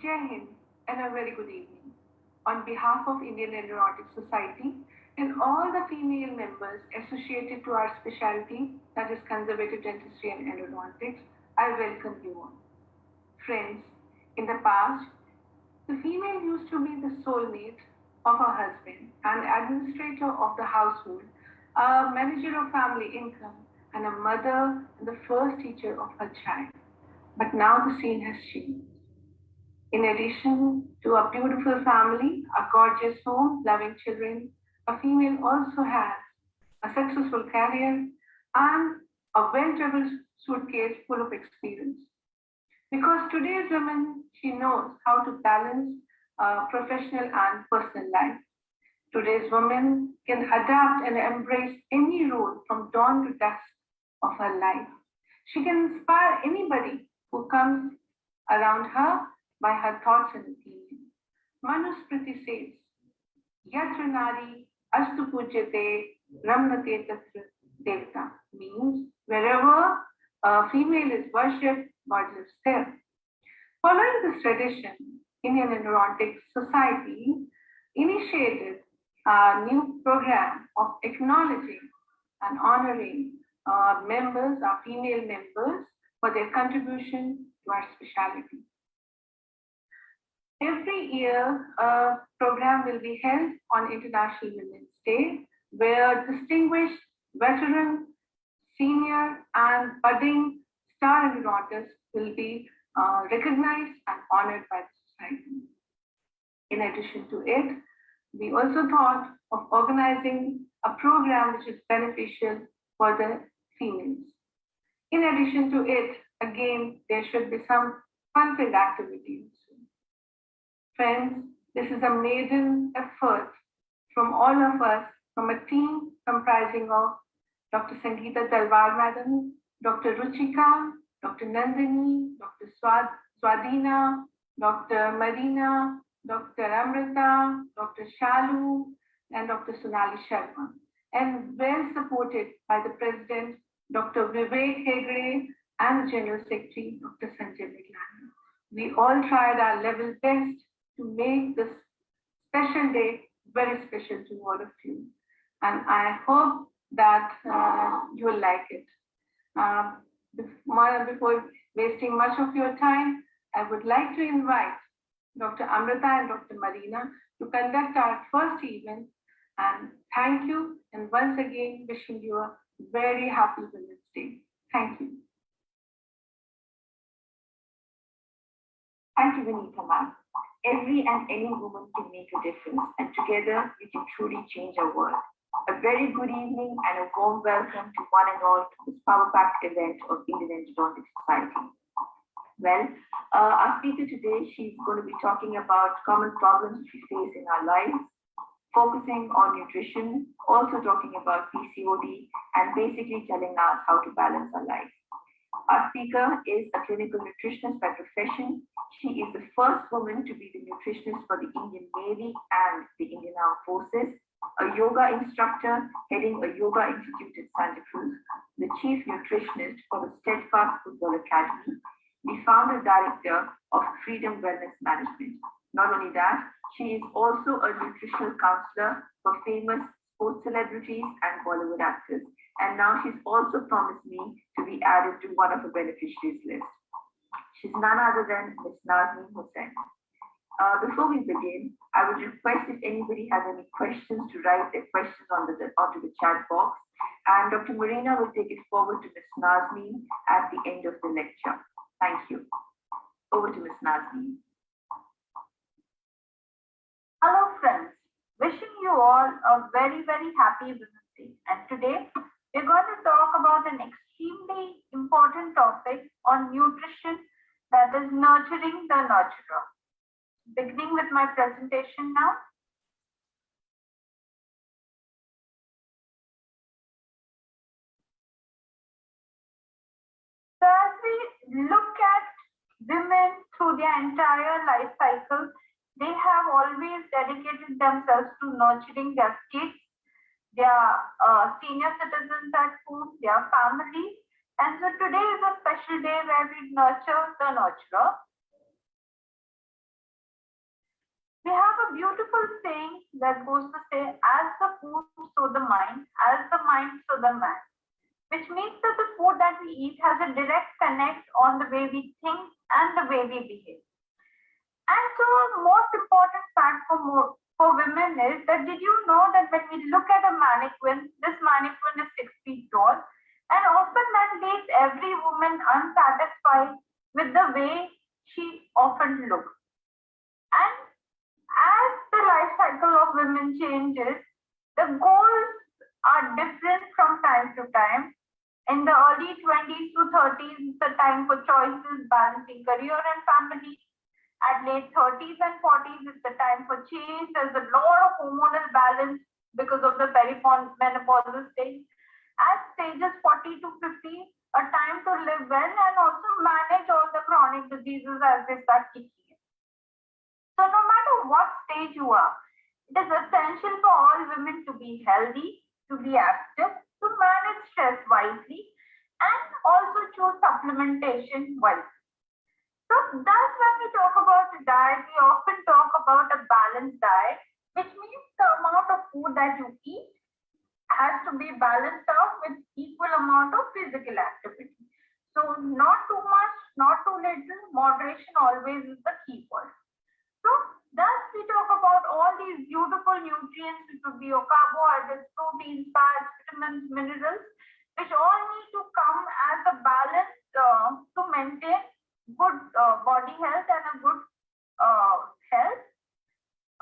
Jai Hind and a very good evening. On behalf of Indian Endodontic Society and all the female members associated to our specialty, that is conservative dentistry and endodontics, I welcome you all. Friends, in the past, the female used to be the soulmate of her husband, an administrator of the household, a manager of family income, and a mother and the first teacher of her child. But now the scene has changed. In addition to a beautiful family, a gorgeous home, loving children, a female also has a successful career and a well-traveled suitcase full of experience. Because today's woman, she knows how to balance professional and personal life. Today's woman can adapt and embrace any role from dawn to dusk of her life. She can inspire anybody who comes around her by her thoughts and opinions. Manusmriti says, Yatra Nari Astu Pujyate Ramnate Tatra Devta, means wherever a female is worshipped, God lives there. Following this tradition, Indian Endodontic Society initiated a new program of acknowledging and honoring our members, our female members, for their contribution to our specialty. Every year, a program will be held on International Women's Day, where distinguished veteran, senior, and budding star endodontists will be recognized and honored by the society. In addition to it, we also thought of organizing a program which is beneficial for the females. In addition to it, again, there should be some fun-filled activities. Friends, this is a maiden effort from all of us, from a team comprising of Dr. Sangeeta Talwar Madam, Dr. Ruchika, Dr. Nandini, Dr. Swadina, Dr. Marina, Dr. Amrita, Dr. Shalu, and Dr. Sonali Sharma, and well supported by the President, Dr. Vivek Hegde, and the General Secretary, Dr. Sanjay Miglani. We all tried our level best to make this special day very special to all of you. And I hope that you will like it. Uh, Before wasting much of your time, I would like to invite Dr. Amrita and Dr. Marina to conduct our first event. And thank you. And once again, wishing you a very happy Women's Day. Thank you. Thank you, Vinita ma'am. Every and any woman can make a difference, and together we can truly change our world. A very good evening and a warm welcome to one and all to this power-packed event of Indian Endodontic Society. Well, our speaker today, she's going to be talking about common problems we face in our lives, focusing on nutrition, also talking about PCOD, and basically telling us how to balance our lives. Our speaker is a clinical nutritionist by profession. She is the first woman to be the nutritionist for the Indian Navy and the Indian Armed Forces, a yoga instructor heading a yoga institute in Santa Cruz, the chief nutritionist for the Steadfast Football Academy, the founder director of Freedom Wellness Management. Not only that, she is also a nutritional counselor for famous sports celebrities and Bollywood actors. And now she's also promised me to be added to one of her beneficiaries list. She's none other than Ms. Naaznin Husein. Before we begin, I would request if anybody has any questions to write their questions onto the chat box. And Dr. Marina will take it forward to Ms. Naaznin at the end of the lecture. Thank you. Over to Ms. Naaznin. Hello friends, wishing you all a very, very happy Women's Day. And today, we're going to talk about an extremely important topic on nutrition, that is nurturing the nurturer. Beginning with my presentation now. So as we look at women through their entire life cycle, they have always dedicated themselves to nurturing their kids, their senior citizens at home, their families. And so today is a special day where we nurture the nurturer. We have a beautiful saying that goes to say, as the food, so the mind, as the mind, so the man, which means that the food that we eat has a direct connect on the way we think and the way we behave. And so most important fact for women is that, did you know that when we look at a mannequin, this mannequin is 6 feet tall, and often that leaves every woman unsatisfied with the way she often looks. And as the life cycle of women changes, the goals are different from time to time. In the early 20s to 30s, it's the time for choices, balancing career and family. At late 30s and 40s, it's the time for change. There's a lot of hormonal balance because of the perimenopausal stage. At stages 40 to 50, a time to live well and also manage all the chronic diseases as they start kicking in. So no matter what stage you are, it is essential for all women to be healthy, to be active, to manage stress wisely, and also choose supplementation wisely. So thus when we talk about diet, we often talk about a balanced diet, which means the amount of food that you eat has to be balanced out with equal amount of physical activity. So not too much, not too little, moderation always is the key word. So thus we talk about all these beautiful nutrients, which would be your carbohydrates, proteins, fats, vitamins, minerals, which all need to come as a balance to maintain good body health and a good health.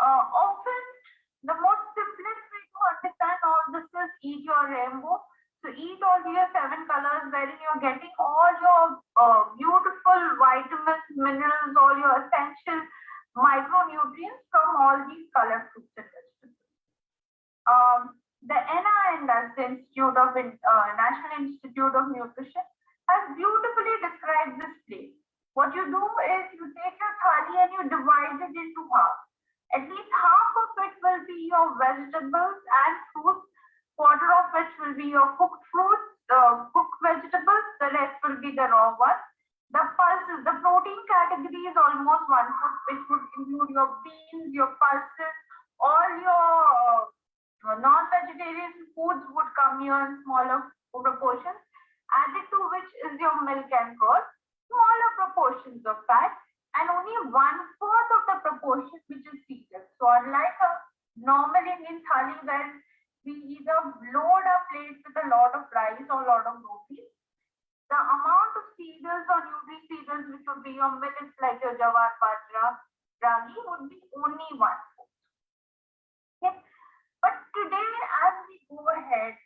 Often the most simplest way to understand all this is eat your rainbow. So eat all your 7 colors wherein you're getting all your beautiful vitamins, minerals, all your essential micronutrients from all these colored fruits and vegetables. The NIN, that's the National Institute of Nutrition, has beautifully described this place. What you do is you take your thali and you divide it into half. At least half of it will be your vegetables and fruits, quarter of which will be your cooked fruits, cooked vegetables, the rest will be the raw ones. The pulses, the protein protein category is almost one food, which would include your beans, your pulses, all your non-vegetarian foods would come here in smaller proportions. Added to which is your milk and curd, smaller proportions of fat, and only 1/4 of the proportion which is seeded. So unlike a normal Indian thali where we either load our plates with a lot of rice or a lot of roti, the amount of cereals or nutri-cereals which would be your millets like your jawar, bajra, ragi would be only 1/4. Okay. But today, as we go ahead,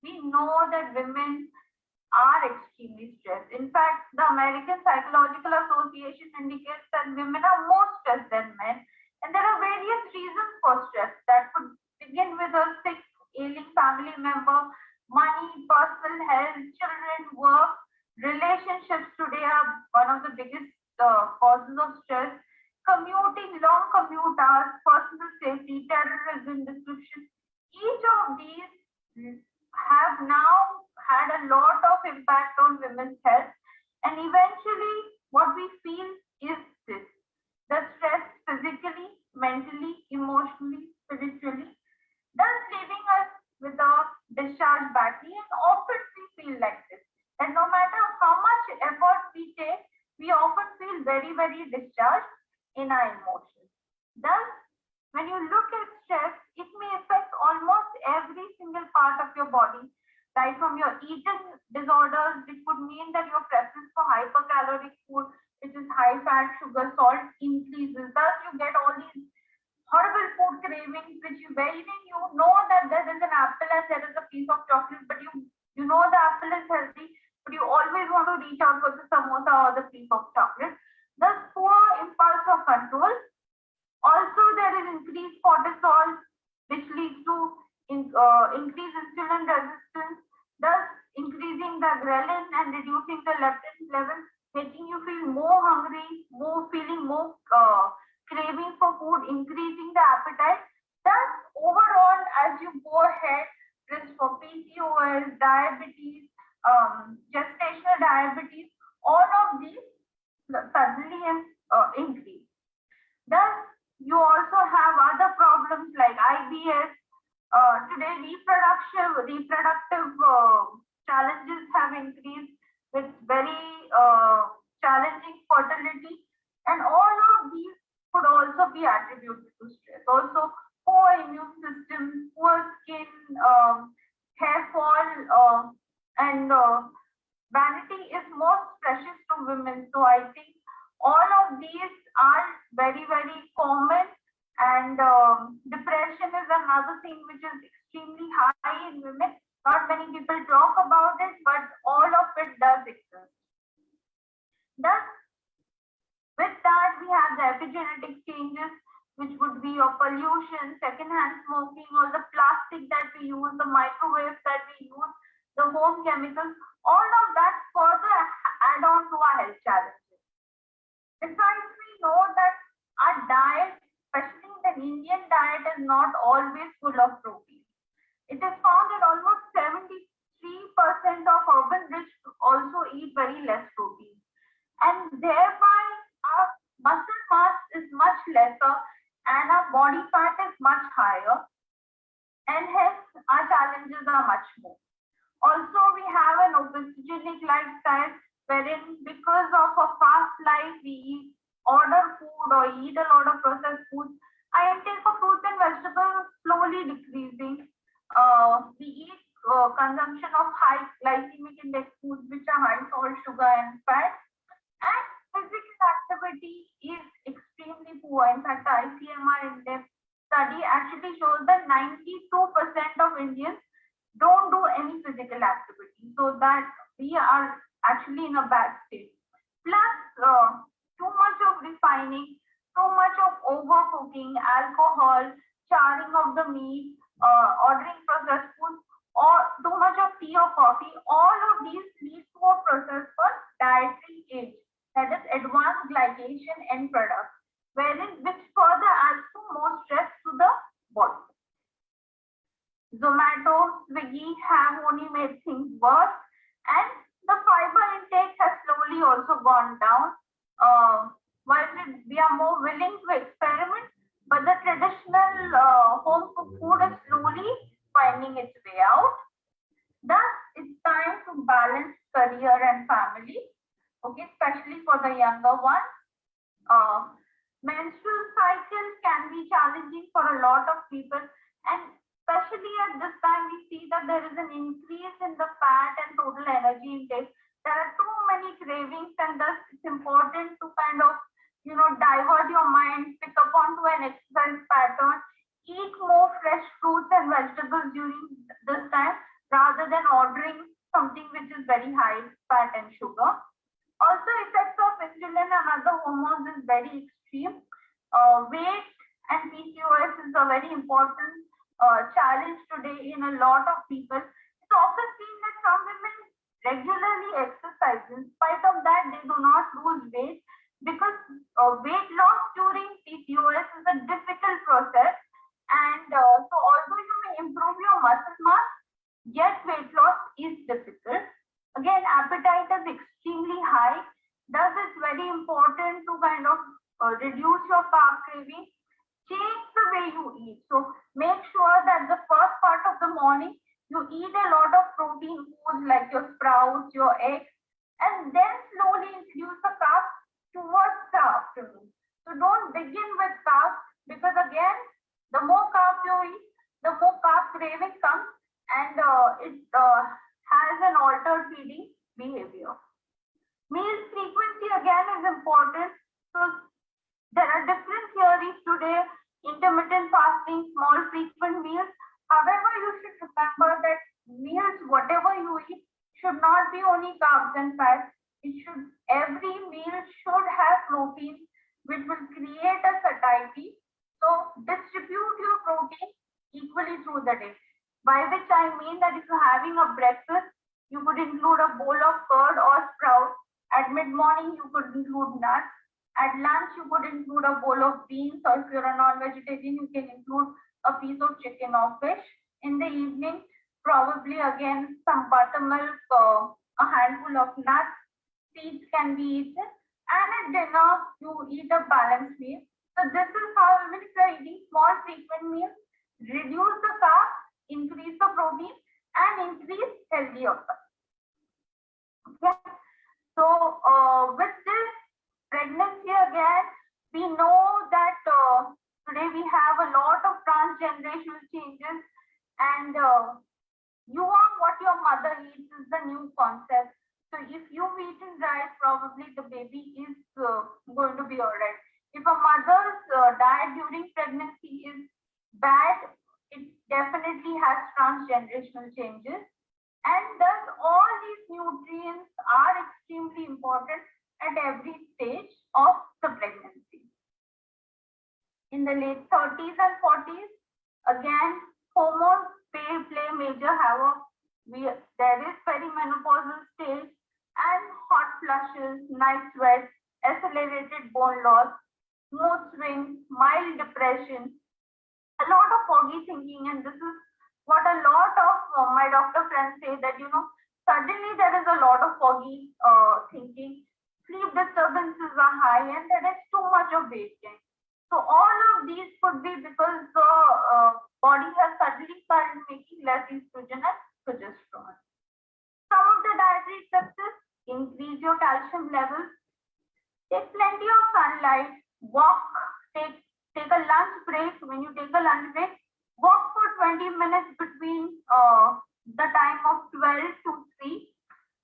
we know that women are extremely stressed. In fact, the American Psychological Association indicates that women are more stressed than men. And there are various reasons for stress that could begin with a sick, ailing family member, money, personal health, children, work. Relationships today are one of the biggest causes of stress. Commuting, long commute hours, personal safety, terrorism, description. Each of these have now had a lot of impact on women's health, and eventually what we feel is this: the stress physically, mentally, emotionally, spiritually, thus leaving us with a discharged battery. And often we feel like this, and no matter how much effort we take, we often feel very, very discharged in our emotions. Thus, when you look at stress, it may affect almost every single part of your body, right from your eating disorders, which would mean that your preference for hypercaloric food, which is high fat, sugar, salt, increases. Thus, you get all these horrible food cravings, which where even you know that there is an apple and there is a piece of chocolate, but you know the apple is healthy, but you always want to reach out for the samosa or the piece of chocolate. Thus, poor impulse of control. Also, there is increased cortisol, which leads to increased insulin resistance, thus increasing the ghrelin and reducing the leptin levels, making you feel more hungry, feeling more craving for food, increasing the appetite. Thus, overall, as you go ahead, risk for PCOS, diabetes, gestational diabetes, all of these suddenly increase. Thus, you also have other problems like IBS. Today, reproductive challenges have increased with very challenging fertility, and all of these could also be attributed to stress. Also, poor immune system, poor skin, hair fall, and vanity is most precious to women. So I think all of these are very, very common, and depression is another thing which is extremely high in women. Not many people talk about it, but all of it does exist. Thus, with that, we have the epigenetic changes, which would be your pollution, secondhand smoking, all the plastic that we use, the microwaves that we use, the home chemicals, all of that further add on to our health challenges. Besides, we know that our diet, especially the Indian diet, is not always full of protein. It is found that almost 73% of urban rich also eat very less protein. And thereby, our muscle mass is much lesser and our body fat is much higher. And hence, our challenges are much more. Also, we have an obesogenic lifestyle wherein because of a fast life, we order food or eat a lot of processed food. Our intake of fruits and vegetables slowly decreasing. We eat consumption of high glycemic index foods, which are high salt, sugar, and fat. And physical activity is extremely poor. In fact, the ICMR index study actually shows that 92% of Indians don't do any physical activity, so that we are actually in a bad state. Plus, too much of refining, too much of overcooking, alcohol, charring of the meat, ordering processed foods, or too much of tea or coffee, all of these lead to a process called dietary age, that is advanced glycation end product, which further adds to more stress to the body. Zomato, Swiggy have only made things worse, and the fiber intake has slowly also gone down. while we are more willing to experiment, but the traditional home cooked food is slowly finding its way out. Thus, it's time to balance career and family, okay, especially for the younger ones. Uh, Menstrual cycles can be challenging for a lot of people, and especially at this time, we see that there is an increase in the fat and total energy intake. There are too many cravings, and thus it's important to kind of divert your mind, pick up onto an exercise pattern, eat more fresh fruits and vegetables during this time rather than ordering something which is very high fat and sugar. Also, effects of insulin and other hormones is very extreme. Weight and PCOS is a very important challenge today in a lot of people. It's often seen that some women regularly exercise. In spite of that, they do not lose weight because weight loss during PCOS is a difficult process. And so, although you may improve your muscle mass, yet weight loss is difficult. Again, appetite is extremely high. Thus, it's very important to kind of reduce your carb craving. Change the way you eat. So, make sure that the first part of the morning you eat a lot of protein foods like your sprouts, your eggs, and then slowly introduce the carbs towards the afternoon. So, don't begin with carbs because, again, the more carbs you eat, the more carb craving comes, and it has an altered feeding behavior. Meal frequency again is important. So there are different theories today, intermittent fasting, small frequent meals. However, you should remember that meals, whatever you eat, should not be only carbs and fats. Every meal should have protein, which will create a satiety. So distribute your protein equally through the day. By which I mean that if you're having a breakfast, you could include a bowl of curd or sprout. At mid-morning, you could include nuts. At lunch, you could include a bowl of beans, or if you're a non-vegetarian, you can include a piece of chicken or fish. In the evening, probably again some buttermilk, a handful of nuts, seeds can be eaten. And at dinner, you eat a balanced meal. So this is how, even if you're eating small frequent meals, reduce the carbs, increase the protein, and increase healthy outcomes. Okay. So with this pregnancy again, we know that today we have a lot of transgenerational changes, and you are what your mother eats is the new concept. So if you've eaten rice, probably the baby is going to be all right. If a mother's diet during pregnancy is bad, it definitely has transgenerational changes. And thus, all these nutrients are extremely important at every stage of the pregnancy. In the late 30s and 40s, again, hormones play major havoc. There is perimenopausal stage and hot flushes, night sweats, accelerated bone loss, mood swings, mild depression, a lot of foggy thinking, and this is what a lot of my doctor friends say that suddenly there is a lot of foggy thinking, sleep disturbances are high, and there is too much of weight gain. So all of these could be because the body has suddenly started making less estrogen and progesterone. Some of the dietary tips: increase your calcium levels, take plenty of sunlight, walk, take a lunch break. When you take a lunch break, walk for 20 minutes between the time of 12 to 3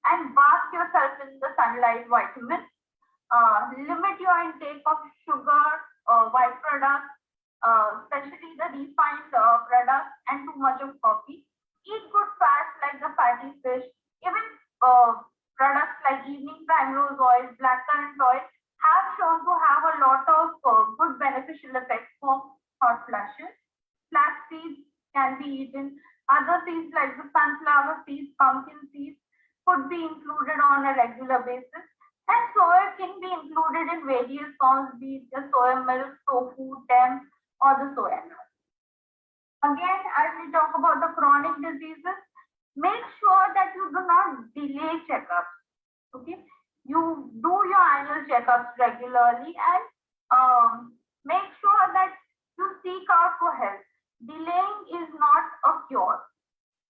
and bath yourself in the sunlight vitamin. Limit your intake of sugar, white products, especially the refined products, and too much of coffee. Eat good fats like the fatty fish. Even products like evening primrose oil, blackcurrant oil have shown to have a lot of good beneficial effects for hot flashes. Flax seeds can be eaten. Other seeds like the sunflower seeds, pumpkin seeds could be included on a regular basis. And soya can be included in various forms, be it the soya milk, tofu, tempeh, or the soya nut. Again, as we talk about the chronic diseases, make sure that you do not delay checkups. Okay, you do your annual checkup. checkups regularly, and make sure that you seek out for help. Delaying is not a cure.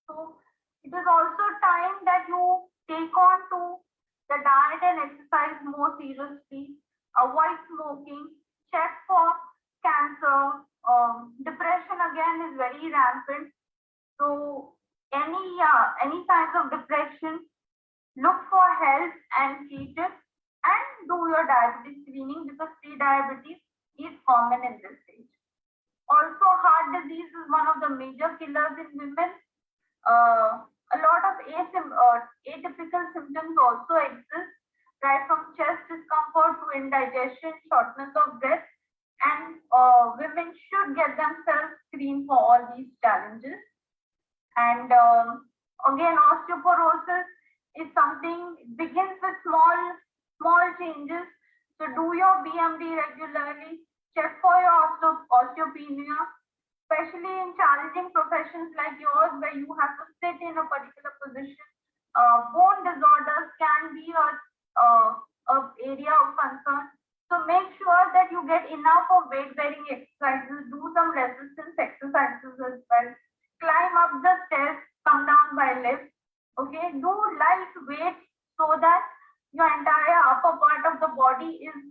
So it is also time that you take on to the diet and exercise more seriously, avoid smoking, check for cancer. Depression again is very rampant. So any signs of depression, look for help and treat it, and do your diabetes screening because pre-diabetes is common in this stage. Also, heart disease is one of the major killers in women. A lot of atypical symptoms also exist, right from chest discomfort to indigestion, shortness of breath, and women should get themselves screened for all these challenges. And again, osteoporosis is something, it begins with small changes. So do your BMD regularly, check for your osteopenia, especially in challenging professions like yours where you have to sit in a particular position. Bone disorders can be a area of concern. So make sure that you get enough of weight bearing exercises, do some resistance exercises as well, climb up the stairs, come down by lift. Okay, do light weights so that your entire upper part of the body is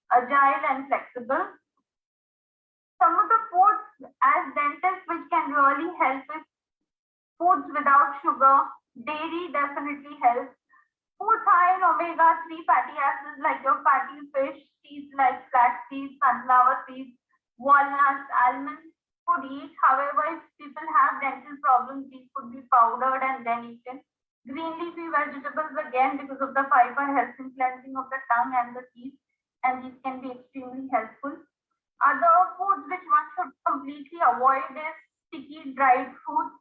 agile and flexible. Some of the foods as dentists which can really help is foods without sugar. Dairy definitely helps. Foods high in omega-3 fatty acids like your fatty fish, seeds like flax seeds, sunflower seeds, walnuts, almonds could eat. However, if people have dental problems, these could be powdered and then eaten. Green leafy vegetables again because of the fiber helps in cleansing of the tongue and the teeth, and these can be extremely helpful. Other foods which one should completely avoid is sticky dried foods,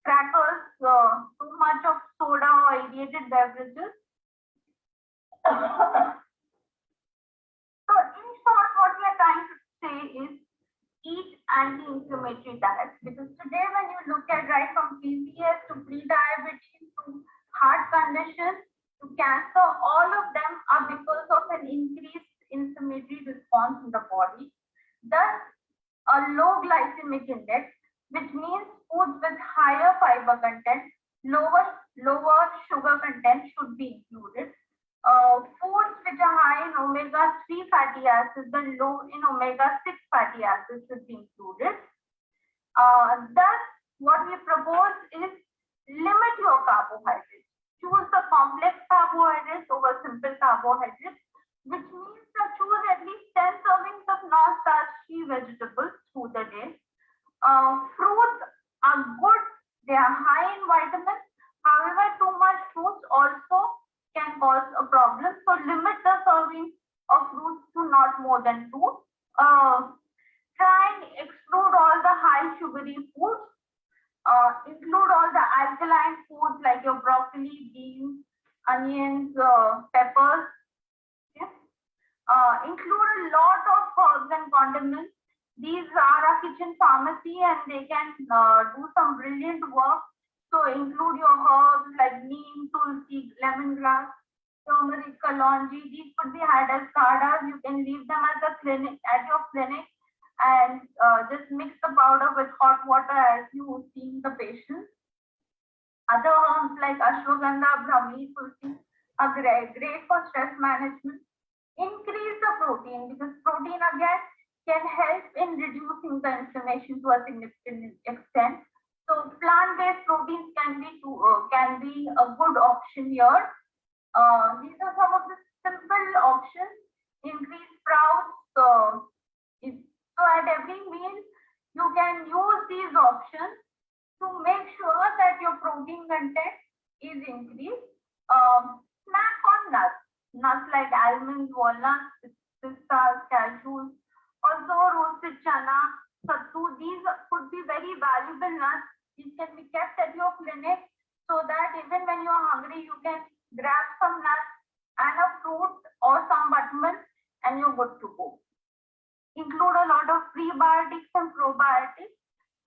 crackers, too much of soda or aerated beverages. So in short, what we are trying to say is eat anti-inflammatory diets, because today when you look at right from PCS to pre-diabetes to heart conditions to cancer, all of them are because of an increased inflammatory response in the body. Thus, a low glycemic index, which means foods with higher fiber content, lower sugar content should be included. Foods which are high in omega-3 fatty acids and low in omega-6 fatty acids should be included. Thus, what we propose is limit your carbohydrates. Choose the complex carbohydrates over simple carbohydrates, which means that choose at least 10 servings of non-starchy vegetables through the day. Fruits are good, they are high in vitamins. However, too much fruits also can cause a problem. So limit the serving of fruits to not more than 2. Try and exclude all the high sugary foods. Include all the alkaline foods like your broccoli, beans, onions, peppers. Okay? Include a lot of herbs and condiments. These are a kitchen pharmacy and they can do some brilliant work. So include your herbs like neem, tulsi, lemongrass, turmeric, kalonji. These could be had as kadas. You can leave them at the clinic, at your clinic, and just mix the powder with hot water as you see the patient. Other herbs like ashwagandha, brahmi, tulsi are great for stress management. Increase the protein because protein again can help in reducing the inflammation to a significant extent. So plant-based proteins can be a good option here. These are some of the simple options. Increase sprouts. So at every meal you can use these options to make sure that your protein content is increased. Snack on nuts like almonds, walnuts, pistas, cashews, also roasted chana, sattu. These could be very valuable nuts. These can be kept at your clinic so that even when you are hungry, you can grab some nuts and a fruit or some buttermilk and you're good to go. Include a lot of prebiotics and probiotics.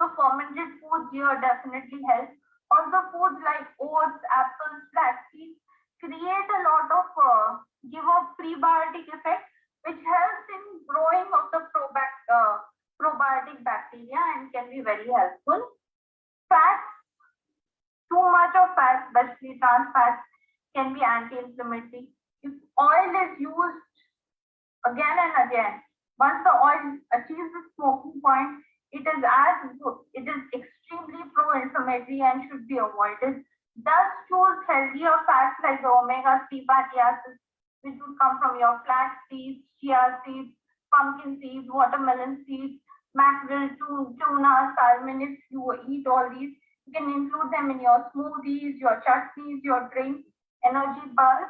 So fermented foods here definitely help. Also foods like oats, apples, flax seeds create a lot of give off prebiotic effect, which helps in growing of the probiotic bacteria and can be very helpful. Fats, too much of fats, especially trans fats, can be anti-inflammatory. If oil is used again and again, once the oil achieves the smoking point, it is extremely pro-inflammatory and should be avoided. Thus, choose healthier fats like the omega-3 fatty acids, which would come from your flax seeds, chia seeds, pumpkin seeds, watermelon seeds, mackerel, tuna, salmon. If you eat all these, you can include them in your smoothies, your chutneys, your drinks, energy bars.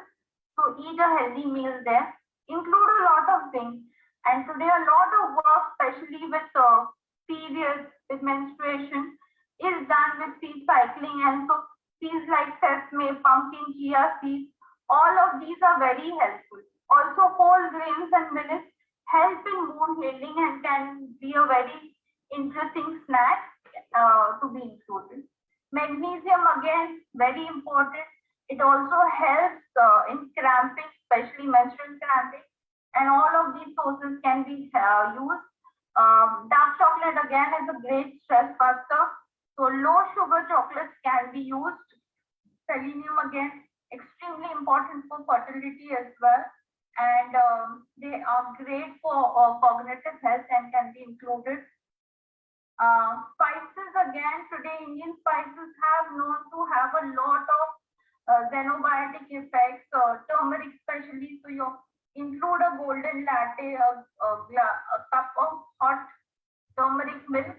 So eat a healthy meal there. Include a lot of things. And today a lot of work, especially with periods, with menstruation, is done with seed cycling. And so seeds like sesame, pumpkin, chia seeds, all of these are very helpful. Also, whole grains and millets help in wound healing and can be a very interesting snack to be included. Magnesium, again, very important. It also helps in cramping, especially menstrual cramping, and all of these sources can be used. Dark chocolate, again, is a great stress buster. So low sugar chocolates can be used. Selenium, again, extremely important for fertility as well. And they are great for cognitive health and can be included. Spices, again, today Indian spices have known to have a lot of xenobiotic effects, turmeric especially. So you include a golden latte, a cup of hot turmeric milk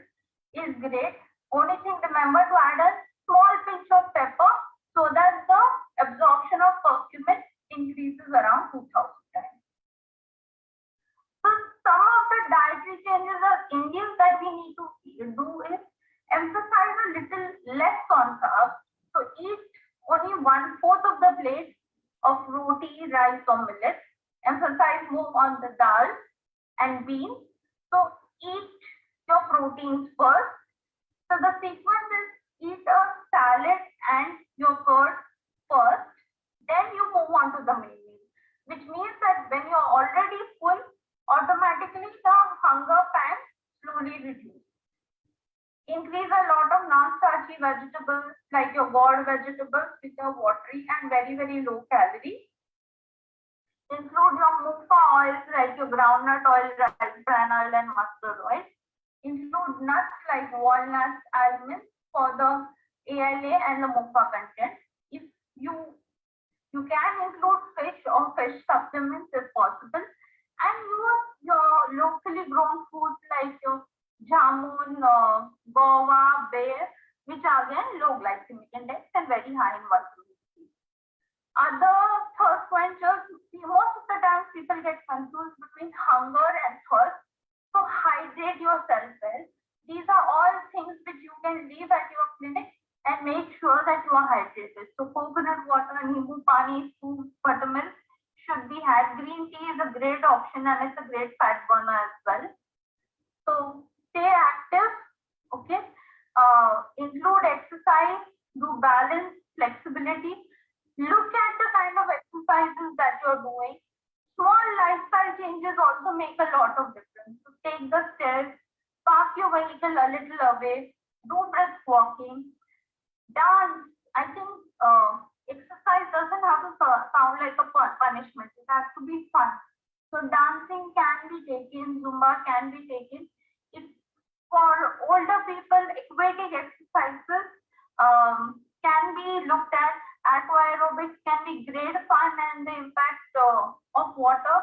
is great. Only thing, remember to add a small pinch of pepper so that the absorption of curcumin increases around 2000 times. So some of the dietary changes as Indians that we need to do is emphasize a little less on carbs. So eat only 1/4 of the plate of roti, rice or millet. Emphasize more on the dal and beans. So eat your proteins first. So the sequence is eat a salad and your curd first, then you move on to the main meal, which means that when you're already full, automatically the hunger pan slowly reduces. Increase a lot of non-starchy vegetables like your gourd vegetables, which are watery and very, very low calorie. Include your mufa oils like your groundnut oil, rice bran oil, and mustard oil. Include nuts like walnuts, almonds for the ALA and the mufa content. If you can include fish or fish supplements if possible, and use your locally grown foods like your jamun, guava, bear, which are again low glycemic index and very high in vitamin C. Other thirst quenchers, most of the time people get confused between hunger and thirst. So hydrate yourself well. These are all things which you can leave at your clinic and make sure that you are hydrated. So coconut water, nimbu pani, soup, buttermilk should be had. Green tea is a great option and it's a great fat burner as well. So stay active, okay? Include exercise, do balance, flexibility. Look at the kind of exercises that you're doing. Small lifestyle changes also make a lot of difference. So take the stairs, park your vehicle a little away, do brisk walking, dance. I think exercise doesn't have to sound like a punishment. It has to be fun. So dancing can be taken, Zumba can be taken. If for older people, aquatic exercises can be looked at. Aqua aerobics can be great fun, and the impact of water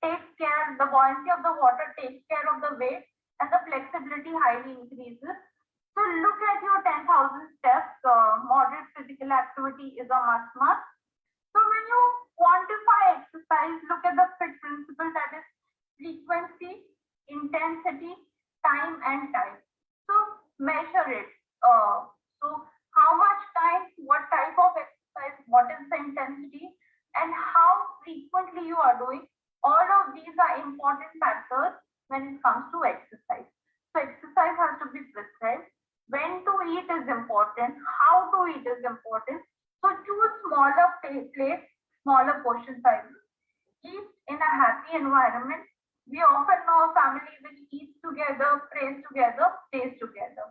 takes care, the buoyancy of the water takes care of the weight, and the flexibility highly increases. So look at your 10,000 steps. Moderate physical activity is a must. So when you quantify exercise, look at the FIT principle, that is frequency, intensity, time, and type. So measure it. So how much time, what type of exercise, what is the intensity, and how frequently you are doing. All of these are important factors when it comes to exercise. So exercise has to be prescribed. When to eat is important. How to eat is important. So choose smaller plates, smaller portion sizes. eats in a happy environment. We often know a family which eats together, prays together, stays together.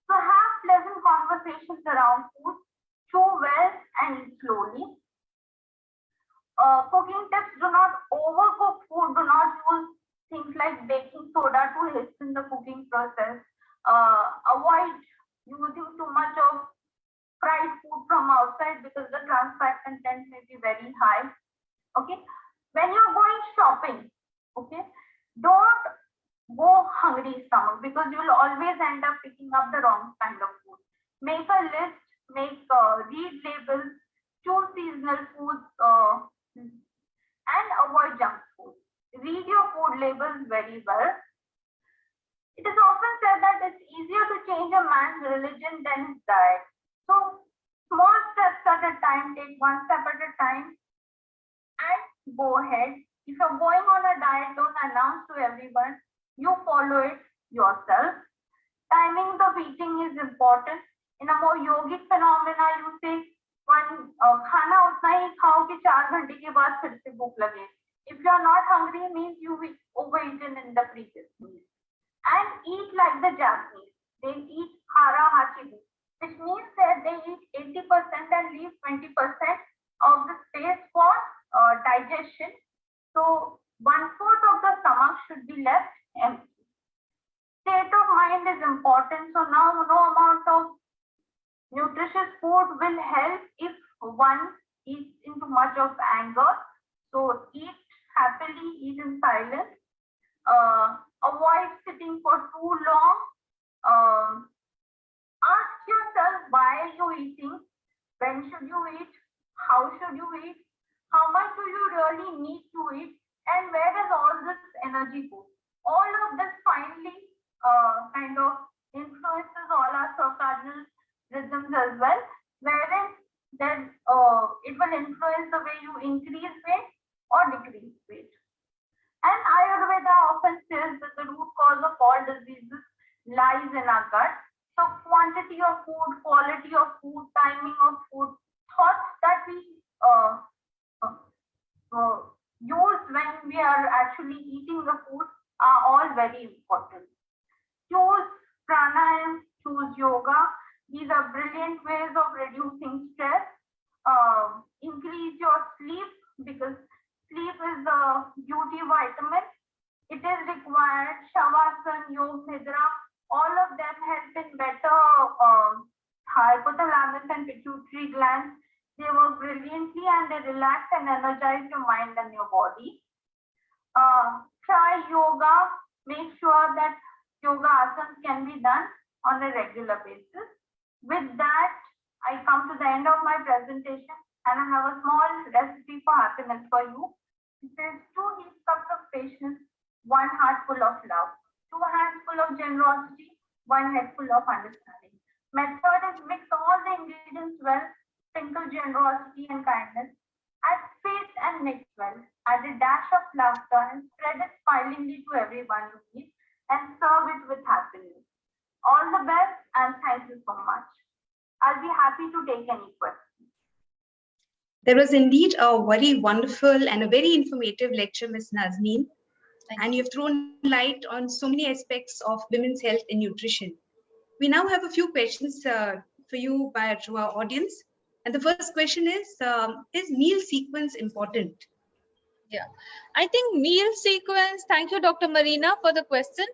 So have pleasant conversations around food, chew well and eat slowly. Cooking tips: do not overcook food, do not use things like baking soda to hasten the cooking process. Avoid using too much of fried food from outside because the trans fat content may be very high. Okay, when you're going shopping, okay, don't go hungry stomach because you will always end up picking up the wrong kind of food. Make a list, read labels, choose seasonal foods, and avoid junk food. Read your food labels very well. It is often said that it's easier to change a man's religion than his diet. So small steps at a time, take one step at a time and go ahead. If you're going on a diet, don't announce to everyone. You follow it yourself. Timing the eating is important. In a more yogic phenomena, you say खाना उतना ही खाओ कि 4 घंटे के बाद फिर से भूख लगे. If you are not hungry, means you overeaten in the previous meal. And eat like the Japanese. They eat hara hachibu, which means that they eat 80% and leave 20% of the space for digestion. So 1/4 of the stomach should be left empty. State of mind is important. So now no amount of nutritious food will help if one eats into much of anger. So eat happily, eat in silence. Avoid sitting for too long. Ask yourself, why are you eating? When should you eat? How should you eat? How much do you really need to eat? And where does all this energy go? All of this finally kind of influences all our circadian rhythms as well, wherein then it will influence the way you increase weight or decrease weight. And Ayurveda often says that the root cause of all diseases lies in our gut. So quantity of food, quality of food, timing of food, thoughts that we use when we are actually eating the food are all very important. Choose pranayam, choose yoga. These are brilliant ways of reducing stress. Increase your sleep because sleep is the beauty vitamin. It is required. Shavasana, Yog Nidra, all of them help in better hypothalamus and pituitary glands. They work brilliantly and they relax and energize your mind and your body. Try yoga. Make sure that yoga asanas can be done on a regular basis. With that, I come to the end of my presentation and I have a small recipe for happiness for you. It says 2 heaped cups of patience, 1 heart full of love, 2 hands full of generosity, 1 head full of understanding. Method is mix all the ingredients well, sprinkle generosity and kindness, add faith and mix well, add a dash of laughter and spread it smilingly to everyone you meet and serve it with happiness. All the best and thank you so much. I'll be happy to take any questions. There was indeed a very wonderful and a very informative lecture, Ms. Naaznin. And you've thrown light on so many aspects of women's health and nutrition. We now have a few questions for you to our audience. And the first question is meal sequence important? Yeah, I think meal sequence, thank you, Dr. Marina, for the question.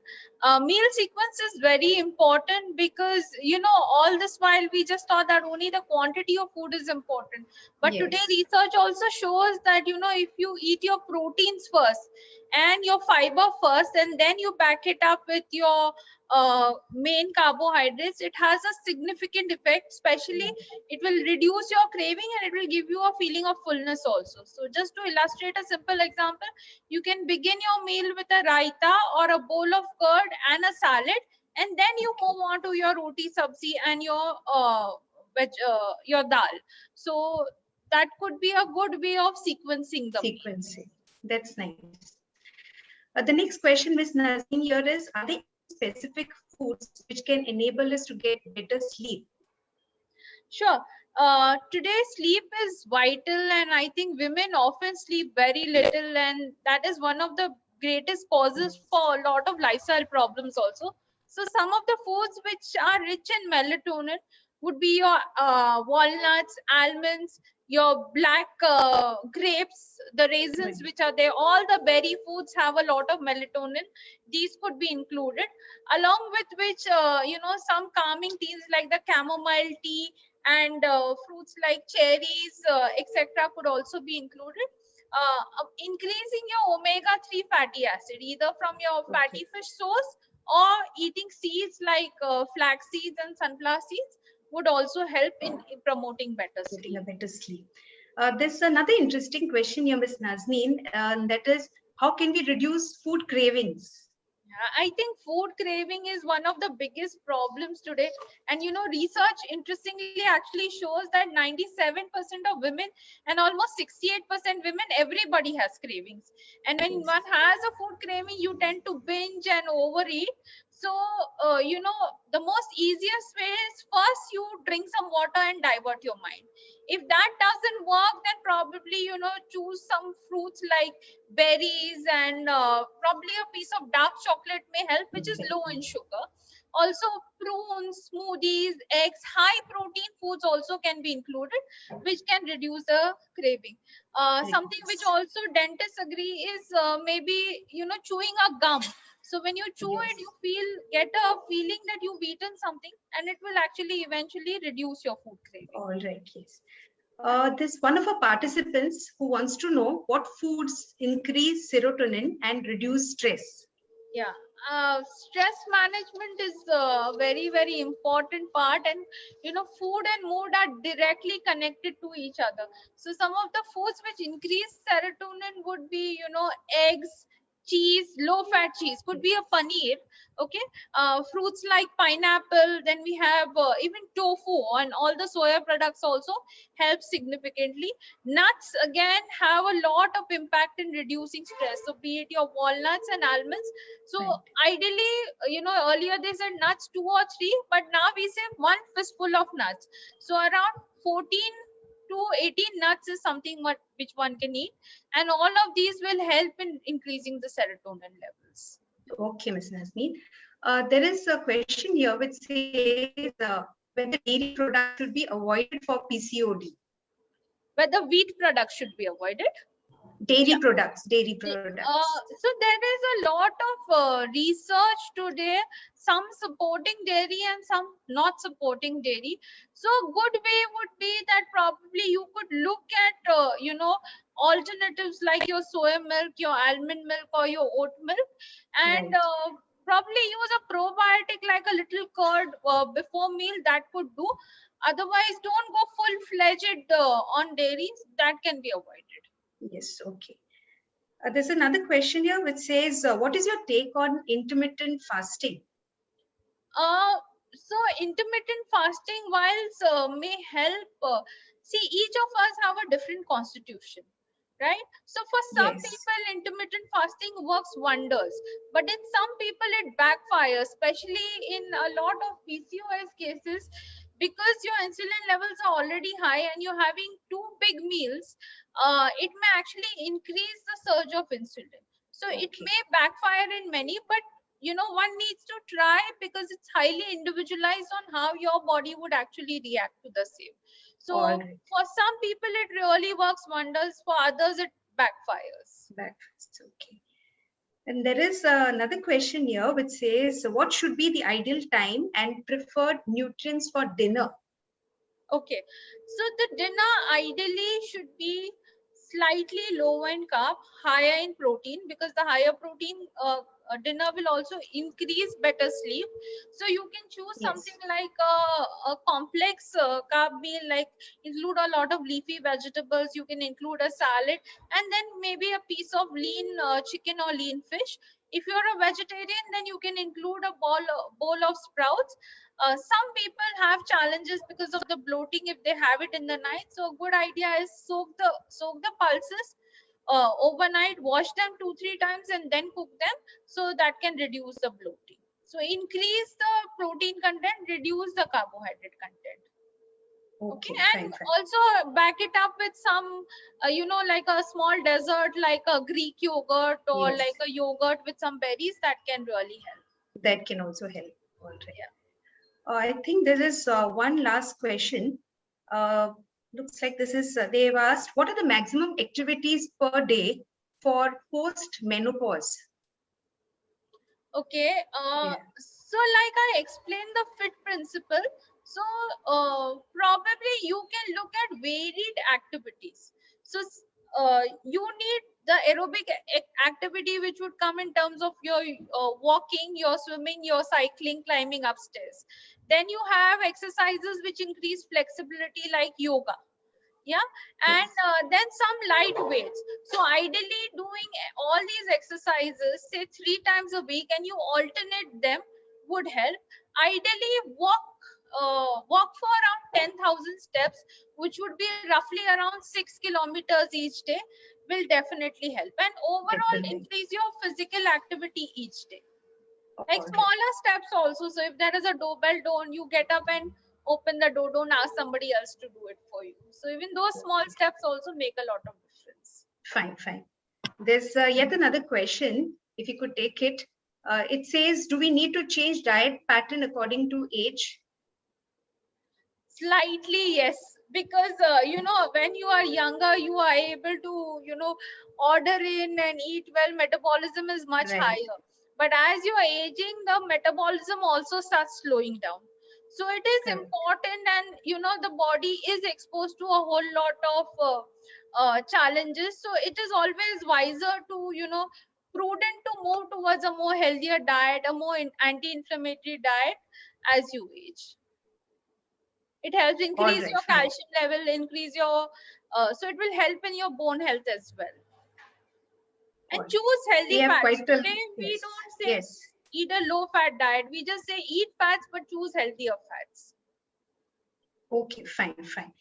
Meal sequence is very important because, you know, all this while we just thought that only the quantity of food is important. But Yes. Today research also shows that, you know, if you eat your proteins first and your fiber first, and then you back it up with your main carbohydrates, it has a significant effect. Especially it will reduce your craving and it will give you a feeling of fullness also. So just to illustrate a simple example, you can begin your meal with a raita or a bowl of curd and a salad, and then you move on to your roti sabzi and your dal. So that could be a good way of sequencing the meal. That's nice. The next question, Ms. Naaznin, here is, are there specific foods which can enable us to get better sleep? Sure. Today sleep is vital, and I think women often sleep very little, and that is one of the greatest causes for a lot of lifestyle problems also. So some of the foods which are rich in melatonin would be your walnuts, almonds, your black grapes, the raisins which are there. All the berry foods have a lot of melatonin. These could be included, along with which some calming teas like the chamomile tea and fruits like cherries, etc., could also be included. Increasing your omega-3 fatty acid, either from your fatty fish source or eating seeds like flax seeds and sunflower seeds, would also help in promoting better sleep. Getting a better sleep. There's another interesting question here, Ms. Nazneen, that is, how can we reduce food cravings? I think food craving is one of the biggest problems today. And research interestingly actually shows that 97% of women and almost 68% women, everybody has cravings. And when one has a food craving, you tend to binge and overeat. So, the most easiest way is first you drink some water and divert your mind. If that doesn't work, then probably, choose some fruits like berries, and probably a piece of dark chocolate may help, which is low in sugar. Also, prunes, smoothies, eggs, high protein foods also can be included, which can reduce the craving. Something which also dentists agree is maybe chewing a gum. So when you chew it, you get a feeling that you've eaten something, and it will actually eventually reduce your food craving. All right, yes. This one of our participants who wants to know what foods increase serotonin and reduce stress. Yeah, stress management is a very, very important part, and food and mood are directly connected to each other. So some of the foods which increase serotonin would be eggs, cheese, low fat cheese, could be a paneer. Okay, fruits like pineapple, then we have even tofu, and all the soya products also help significantly. Nuts again have a lot of impact in reducing stress, so be it your walnuts and almonds. So ideally, earlier they said nuts 2 or 3, but now we say one fistful of nuts. So around 14 to 18 nuts is something which one can eat, and all of these will help in increasing the serotonin levels. Okay, Ms. Nazneen. There is a question here which says whether dairy products should be avoided for PCOD. Whether wheat products should be avoided? Dairy products. So there is a lot of research today, some supporting dairy and some not supporting dairy. So good way would be that probably you could look at alternatives like your soy milk, your almond milk, or your oat milk, and probably use a probiotic like a little curd before meal. That could do. Otherwise, don't go full-fledged on dairies. That can be avoided. Yes, okay. There's another question here which says, what is your take on intermittent fasting? So intermittent fasting, whilst may help, see, each of us have a different constitution, right? So for some people, intermittent fasting works wonders, but in some people it backfires, especially in a lot of PCOS cases, because your insulin levels are already high and you're having 2 big meals. It may actually increase the surge of insulin. So it may backfire in many, but one needs to try, because it's highly individualized on how your body would actually react to the same. So for some people it really works wonders, for others it backfires. Okay. And there is another question here which says, what should be the ideal time and preferred nutrients for dinner? Okay, so the dinner ideally should be slightly low in carb, higher in protein, because the higher protein dinner will also increase better sleep. So you can choose something like a complex carb meal, like include a lot of leafy vegetables. You can include a salad, and then maybe a piece of lean chicken or lean fish. If you're a vegetarian, then you can include a bowl of sprouts. Some people have challenges because of the bloating if they have it in the night. So a good idea is soak the pulses overnight, wash them 2-3 times, and then cook them, so that can reduce the bloating. So increase the protein content, reduce the carbohydrate content. Okay, fine, and fine. also back it up with some, like a small dessert, like a Greek yogurt or Yes. like a yogurt with some berries, that can really help. That can also help. All right. Yeah. I think there is one last question. Looks like this is, they've asked, what are the maximum activities per day for post-menopause? Okay, Yeah. so like I explained the fit principle, so probably you can look at varied activities. So you need the aerobic activity, which would come in terms of your walking, your swimming, your cycling, climbing upstairs. Then you have exercises which increase flexibility like yoga. Yeah, and Yes. then some light weights. So ideally doing all these exercises say 3 times a week and you alternate them would help. Ideally walk for around 10,000 steps, which would be roughly around 6 kilometers each day, will definitely help, and That overall will help. increase your physical activity each day. Like All right. smaller steps also. So if there is a doorbell, don't you get up and open the door, don't ask somebody else to do it for you. So even those small steps also make a lot of difference. Fine, fine. There's yet another question, if you could take it. It says, do we need to change diet pattern according to age? Slightly, yes, because when you are younger, you are able to order in and eat well. Metabolism is much Right. higher, but as you are aging, the metabolism also starts slowing down. So it is Correct. important, and the body is exposed to a whole lot of challenges. So it is always wiser to prudent to move towards a more healthier diet, a more anti-inflammatory diet as you age. It helps All increase right, your fine. calcium level, increase your so it will help in your bone health as well. All And right. choose We healthy have fats. quite a, Today we yes, don't say yes. eat a low fat diet, we just say eat fats but choose healthier fats. Okay, fine, fine.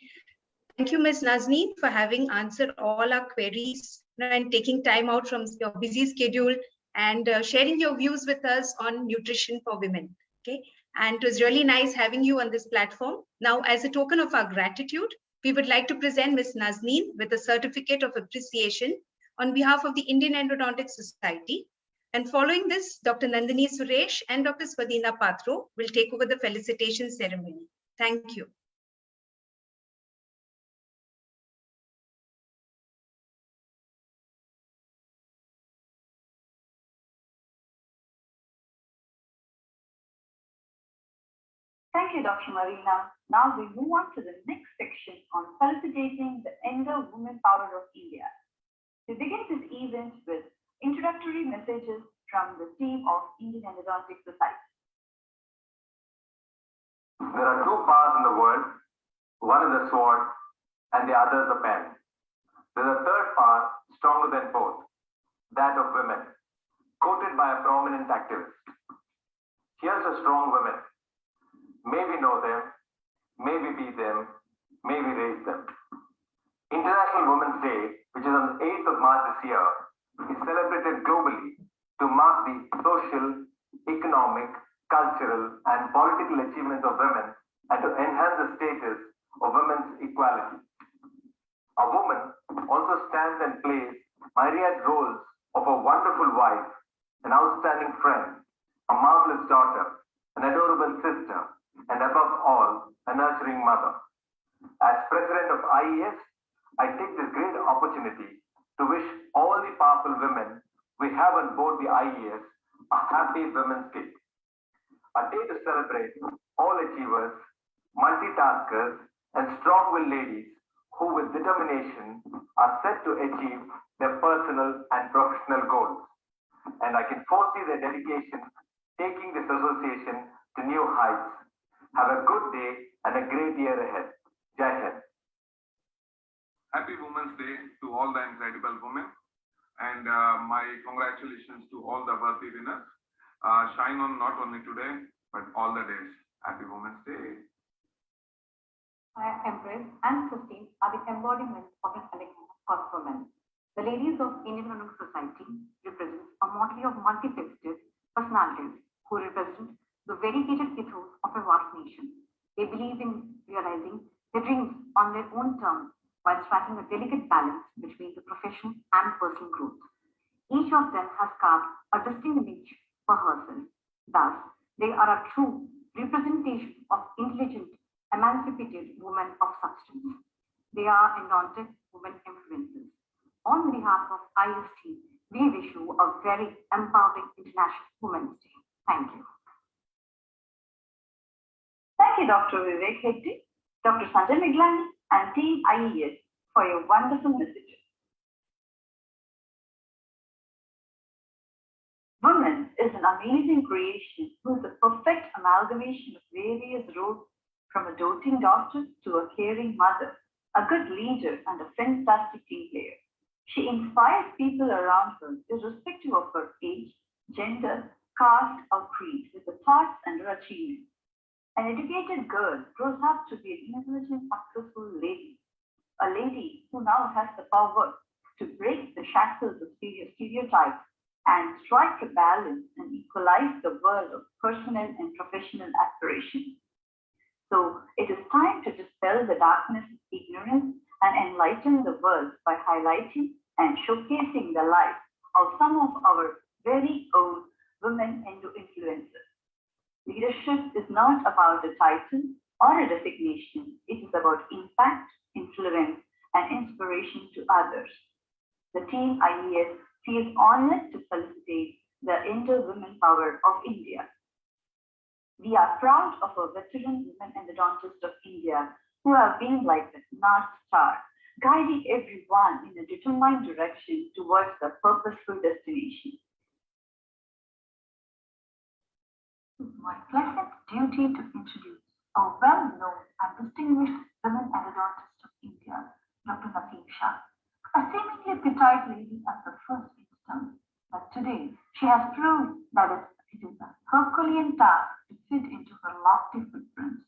Thank you, Ms. Nazneen, for having answered all our queries and taking time out from your busy schedule and sharing your views with us on nutrition for women. Okay, and it was really nice having you on this platform. Now, as a token of our gratitude, we would like to present Ms. Nazneen with a certificate of appreciation on behalf of the Indian Endodontic Society. And following this, Dr. Nandini Suresh and Dr. Swadina Patro will take over the felicitation ceremony. Thank you. Thank you, Dr. Marina. Now we move on to the next section on felicitating the Endo Women Power of India. We begin this event with introductory messages from the team of Indian Endodontic Society. There are two powers in the world. One is a sword and the other is a pen. There is a third power stronger than both, that of women, quoted by a prominent activist. Here's a strong woman. May we know them, may we be them, may we raise them. International Women's Day, which is on the 8th of March this year, is celebrated globally to mark the social, economic, cultural, and political achievements of women and to enhance the status of women's equality. A woman also stands and plays myriad roles of a wonderful wife, an outstanding friend, a marvelous daughter, an adorable sister, and above all, a nurturing mother. As president of IES, I take this great opportunity to wish all the powerful women we have on board the IES a happy Women's Day. A day to celebrate all achievers, multitaskers, and strong-willed ladies who with determination are set to achieve their personal and professional goals. And I can foresee their dedication taking this association to new heights. Have a good day and a great year ahead. Jai Hind. Happy Women's Day to all the incredible women, and my congratulations to all the worthy winners. Shine on not only today, but all the days. Happy Women's Day. Empress and Christine are the embodiment of an elegant cause women. The ladies of Indian Endodontic Society represent a motley of multifaceted personalities who represent the variegated ethos of a vast nation. They believe in realizing their dreams striking a delicate balance between the professional and personal growth. Each of them has carved a distinct niche for herself. Thus, they are a true representation of intelligent, emancipated women of substance. They are endodontic women influencers. On behalf of IST, we wish you a very empowering International Women's Day. Thank you. Thank you, Dr. Vivek Hegde, Dr. Sanjay Miglani, and Team IES for your wonderful messages. Women is an amazing creation who is the perfect amalgamation of various roles, from a doting daughter to a caring mother, a good leader, and a fantastic team player. She inspires people around her, irrespective of her age, gender, caste, or creed, with her thoughts and her achievements. An educated girl grows up to be an intelligent, successful lady, a lady who now has the power to break the shackles of stereotypes and strike a balance and equalize the world of personal and professional aspirations. So it is time to dispel the darkness of ignorance and enlighten the world by highlighting and showcasing the life of some of our very own women endo influencers. Leadership is not about a title or a designation. It is about impact, influence, and inspiration to others. The team IES feels honored to felicitate the Endo Women Power of India. We are proud of our veteran women endodontists of India who have been like the North Star, guiding everyone in a determined direction towards the purposeful destination. It is my pleasant duty to introduce a well-known and distinguished women endodontist of India, Dr. Naaznin Husein, a seemingly petite lady at the first instance, but today she has proved that it is a Herculean task to fit into her lofty footprints.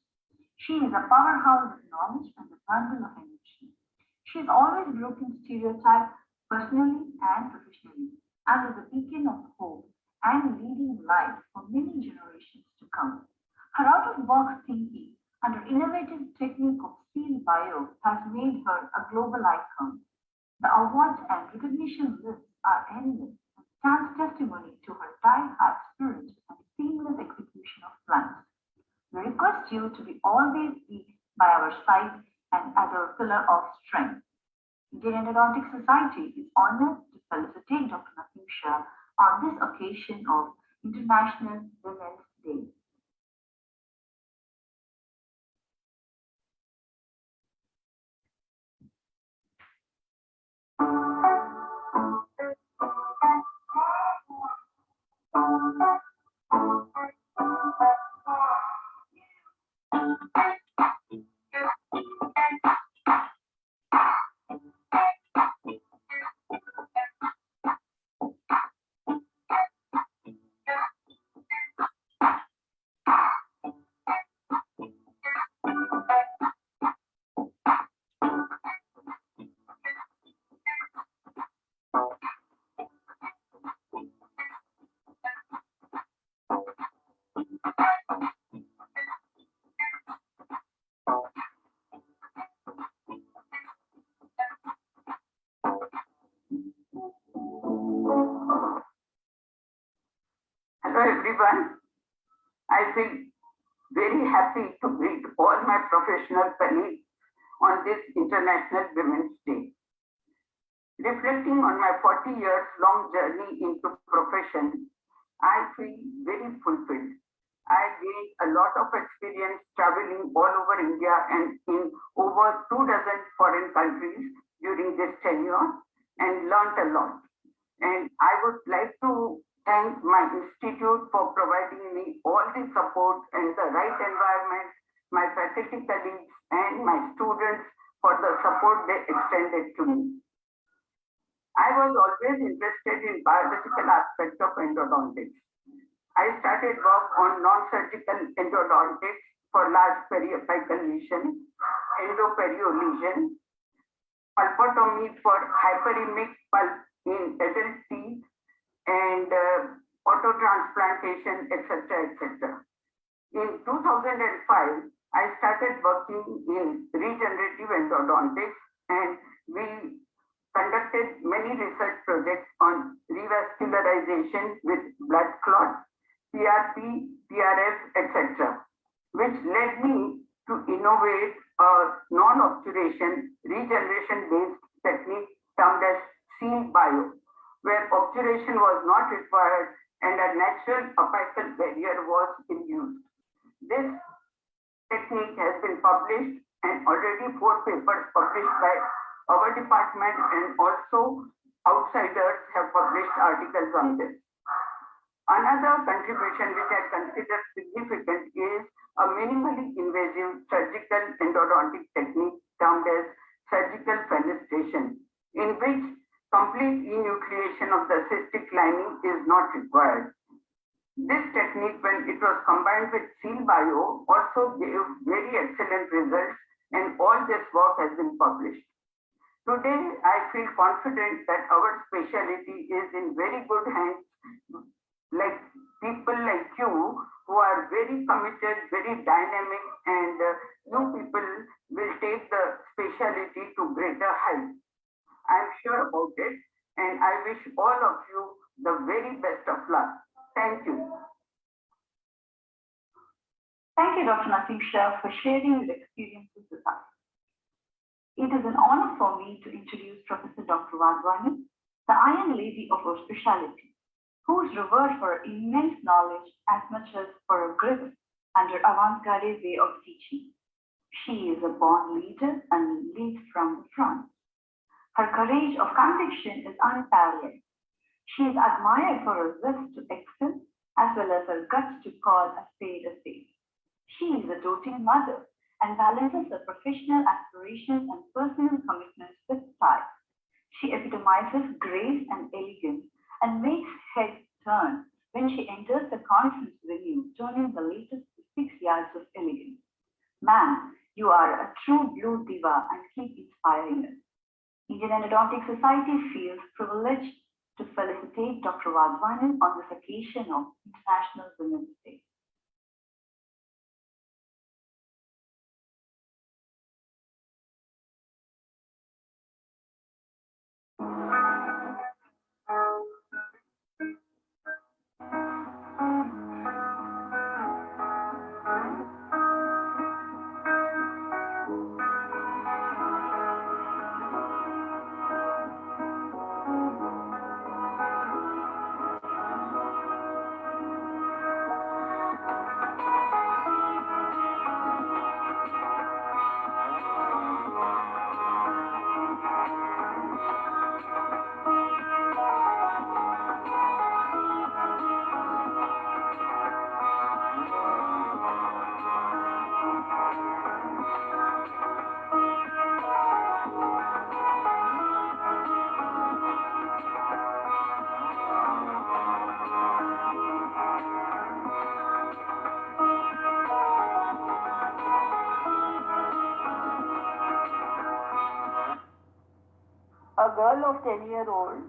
She is a powerhouse of knowledge and a bundle of energy. She has always broken stereotypes personally and professionally, and is a beacon of hope and leading light for many generations to come. Her out-of-box thinking and her innovative technique of seal bio has made her a global icon. The awards and recognition lists are endless and stands testimony to her die-hard spirit and seamless execution of plans. We request you to be always be by our side and as our pillar of strength. Indian Endodontic Society is honored to felicitate Dr. Naaznin Husein on this occasion of International Women's Day. Hello everyone. I feel very happy to greet all my professional colleagues on this International Women's Day. Reflecting on my 40 years long journey into profession, I feel very fulfilled. I gained a lot of experience traveling all over India and in over 24 foreign countries during this tenure and learned a lot. And I would like to thank my institute for providing me all the support and the right environment, my faculty colleagues and my students for the support they extended to me. I was always interested in biological aspects of endodontics. I started work on non-surgical endodontics for large periapical lesions, endoperio lesion, pulpotomy for hyperemic pulp in adult teeth, and autotransplantation, etc., etc. In 2005, I started working in regenerative endodontics, and we conducted many research projects on revascularization with blood clot, PRP, PRF, etc., which led me to innovate a non-obturation regeneration-based technique termed as seal bio, where obturation was not required and a natural apical barrier was induced. This technique has been published and already 4 papers published by our department, and also outsiders have published articles on this. Another contribution which I consider significant is a minimally invasive surgical endodontic technique termed as surgical felicitation, in which complete enucleation of the cystic lining is not required. This technique, when it was combined with seal bio, also gave very excellent results, and all this work has been published. Today, I feel confident that our specialty is in very good hands, like people like you who are very committed, very dynamic, and you people will take the specialty to greater heights. I'm sure about it, and I wish all of you the very best of luck. Thank you. Thank you, Dr. Naaznin Husein, for sharing your experiences with us. It is an honor for me to introduce Professor Dr. Naaznin, the Iron Lady of our specialty, who is revered for her immense knowledge as much as for her grit and her avant-garde way of teaching. She is a born leader and leads from the front. Her courage of conviction is unparalleled. She is admired for her zest to excel, as well as her guts to call a spade a spade. She is a doting mother and balances her professional aspirations and personal commitments with style. She epitomizes grace and elegance and makes heads turn when she enters the conference venue, turning the latest 6 yards of elegance. Ma'am, you are a true blue diva and keep inspiring us. Indian Endodontic Society feels privileged to felicitate Dr. Naaznin on this occasion of International Women's Day. A girl of 10-year-old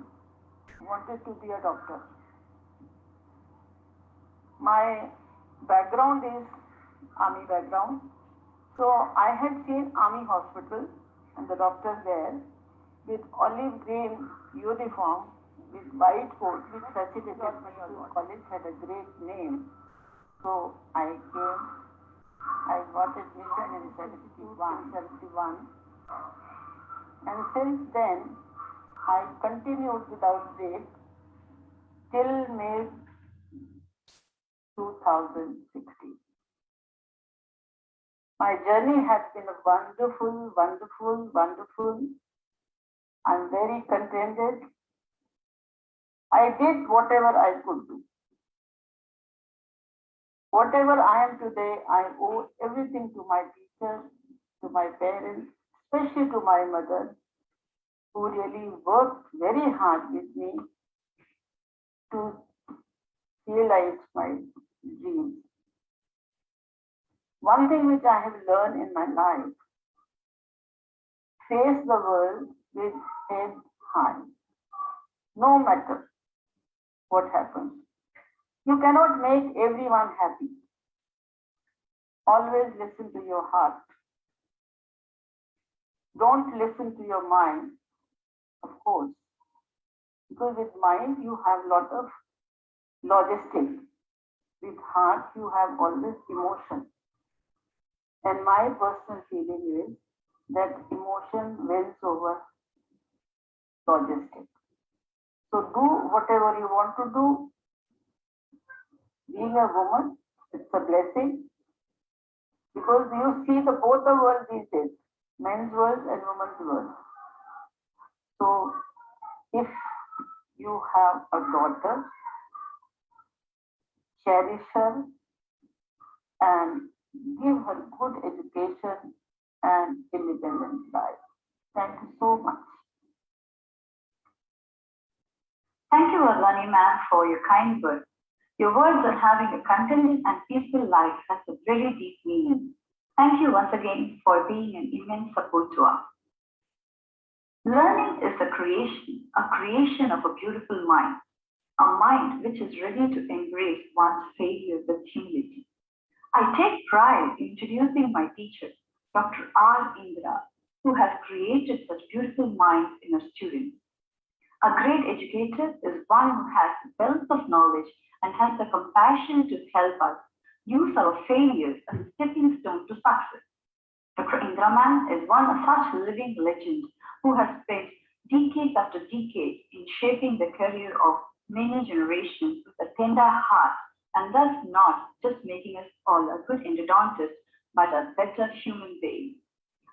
wanted to be a doctor. My background is army background. So I had seen army hospital and the doctors there with olive green uniform with white coat, which facilitated my college had a great name. So I came, I got admission in 71. And since then, I continued without break till May 2016. My journey has been wonderful, wonderful, wonderful. I'm very contented. I did whatever I could do. Whatever I am today, I owe everything to my teachers, to my parents, especially to my mother, who really worked very hard with me to realize my dreams. One thing which I have learned in my life, face the world with head high, no matter what happens. You cannot make everyone happy. Always listen to your heart. Don't listen to your mind, of course, because with mind you have lot of logistics. With heart you have always emotion. And my personal feeling is that emotion wins over logistics. So do whatever you want to do. Being a woman, it's a blessing because you see the both the world these days, men's world and women's world. So if you have a daughter, cherish her and give her good education and independent life. Thank you so much. Thank you, Vardhani ma'am, for your kind words. Your words are having a contented and peaceful life has a really deep meaning. Thank you once again for being an immense support to us. Learning is a creation of a beautiful mind, a mind which is ready to embrace one's failure with humility. I take pride in introducing my teacher, Dr. R. Indra, who has created such beautiful minds in her students. A great educator is one who has a wealth of knowledge and has the compassion to help us use our failures as a stepping stone to success. Dr. Indra ma'am is one of such living legends who has spent decades after decades in shaping the career of many generations with a tender heart and thus not just making us all a good endodontist, but a better human being.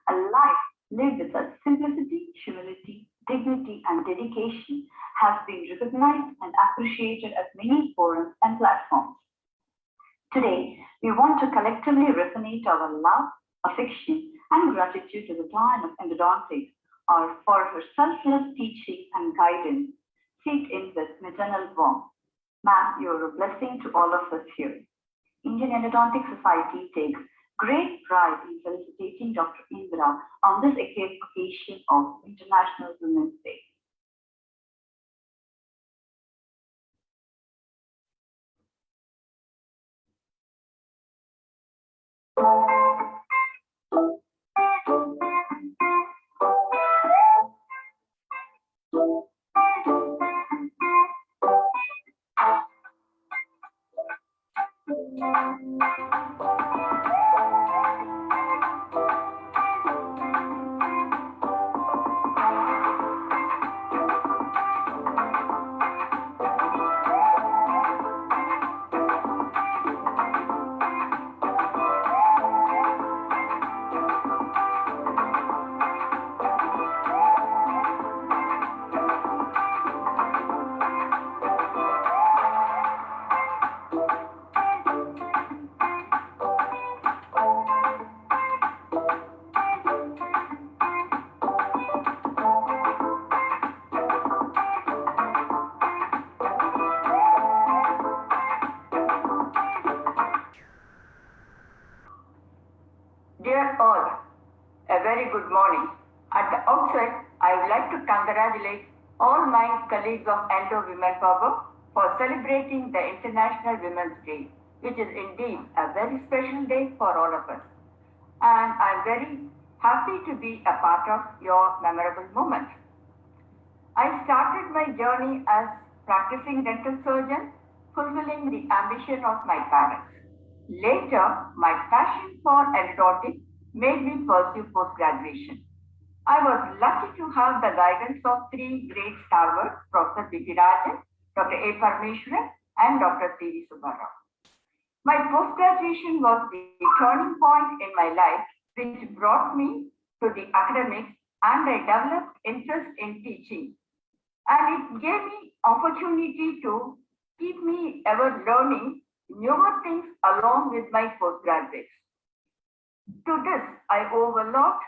A life lived with such simplicity, humility, dignity, and dedication has been recognized and appreciated at many forums and platforms. Today, we want to collectively resonate our love, affection, and gratitude to the Dawn of Endodontic, or for her selfless teaching and guidance, seeped in with maternal warmth. Ma'am, you're a blessing to all of us here. Indian Endodontic Society takes great pride in felicitating Dr. Indra on this occasion of International Women's Day. Dear all, a very good morning. At the outset, I would like to congratulate all my colleagues of Endo Women Power for celebrating the International Women's Day, which is indeed a very special day for all of us. And I'm very happy to be a part of your memorable moment. I started my journey as practicing dental surgeon, fulfilling the ambition of my parents. Later, my passion for endodontic made me pursue post-graduation. I was lucky to have the guidance of three great stalwarts, Professor B.P. Rajan, Dr. A. Parmeshwaran, and Dr. C.V. Subbarao. My post-graduation was the turning point in my life, which brought me to the academics, and I developed interest in teaching. And it gave me opportunity to keep me ever learning newer things along with my postgraduates. To this, I owe a lot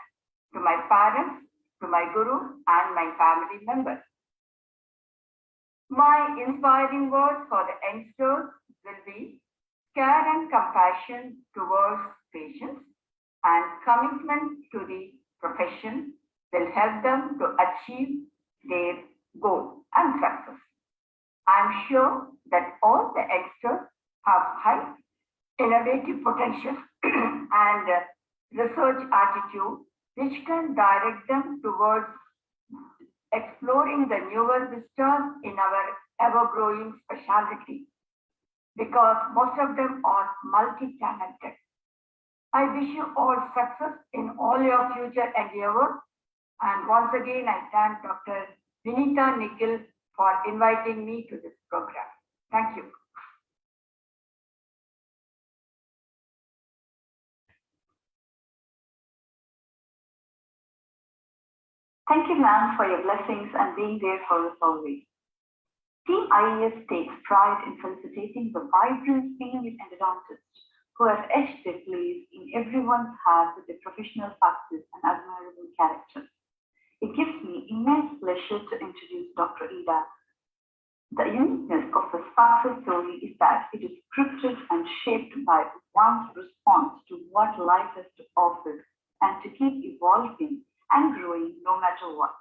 to my parents, to my guru, and my family members. My inspiring words for the youngsters will be care and compassion towards patients and commitment to the profession will help them to achieve their goal and success. I'm sure that all the youngsters have high innovative potential and research attitude which can direct them towards exploring the newer vistas in our ever-growing specialty, because most of them are multi-talented. I wish you all success in all your future endeavors. And once again, I thank Dr. Vinita Nikhil for inviting me to this program. Thank you. Thank you, ma'am, for your blessings and being there for us always. Team IES takes pride in felicitating the vibrant female endodontists who have etched their place in everyone's heart with their professional success and admirable character. It gives me immense pleasure to introduce Dr. Ida. The uniqueness of the success story is that it is scripted and shaped by one's response to what life has to offer and to keep evolving and growing no matter what.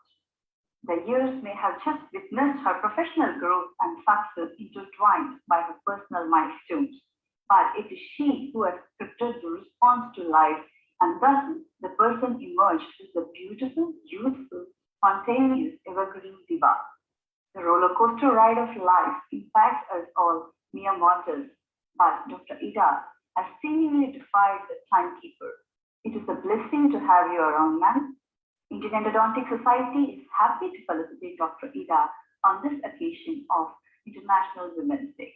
The years may have just witnessed her professional growth and success intertwined by her personal milestones, but it is she who has scripted the response to life, and thus the person emerged as a beautiful, youthful, spontaneous, evergreen diva. The roller coaster ride of life impacts us all mere mortals, but Dr. Ida has seemingly defied the timekeeper. It is a blessing to have you around, ma'am. Indian Endodontic Society is happy to felicitate Dr. Ida on this occasion of International Women's Day.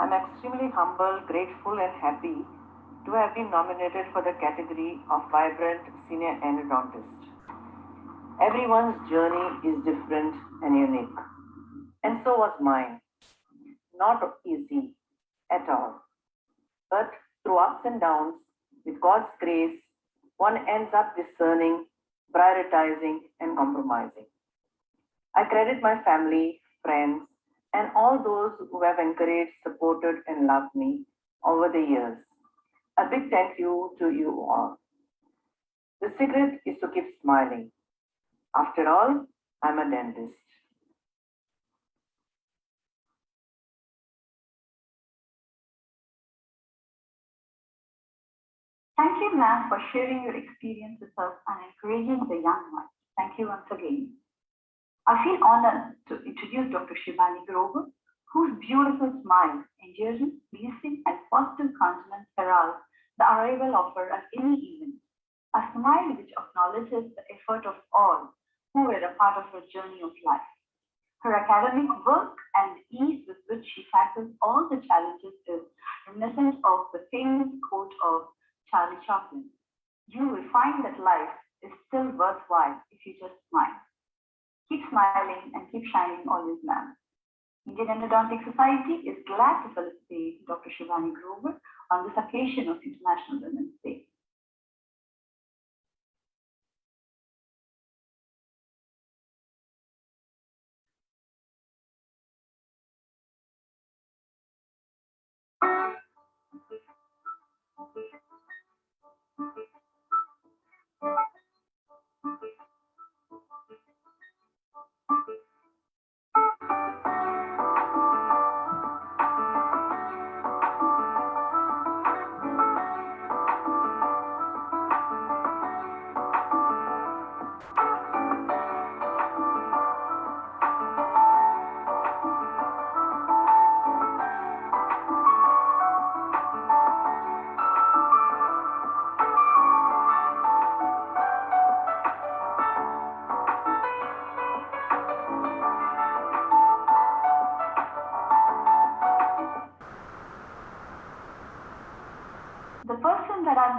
I'm extremely humble, grateful, and happy to have been nominated for the category of Vibrant Senior Endodontist. Everyone's journey is different and unique, and so was mine. Not easy at all, but through ups and downs, with God's grace, one ends up discerning, prioritizing, and compromising. I credit my family, friends, and all those who have encouraged, supported, and loved me over the years. A big thank you to you all. The secret is to keep smiling. After all, I'm a dentist. Thank you, ma'am, for sharing your experience with us and encouraging the young ones. Thank you once again. I feel honored to introduce Dr. Shivani Grover, whose beautiful smile, endurance, pleasing, and positive countenance heralds the arrival of her at any event. A smile which acknowledges the effort of all who were a part of her journey of life. Her academic work and the ease with which she tackles all the challenges is reminiscent of the famous quote of Charlie Chaplin. You will find that life is still worthwhile if you just smile. Keep smiling and keep shining always, ma'am. Indian Endodontic Society is glad to felicitate Dr. Shivani Grover on this occasion of International Women's Day.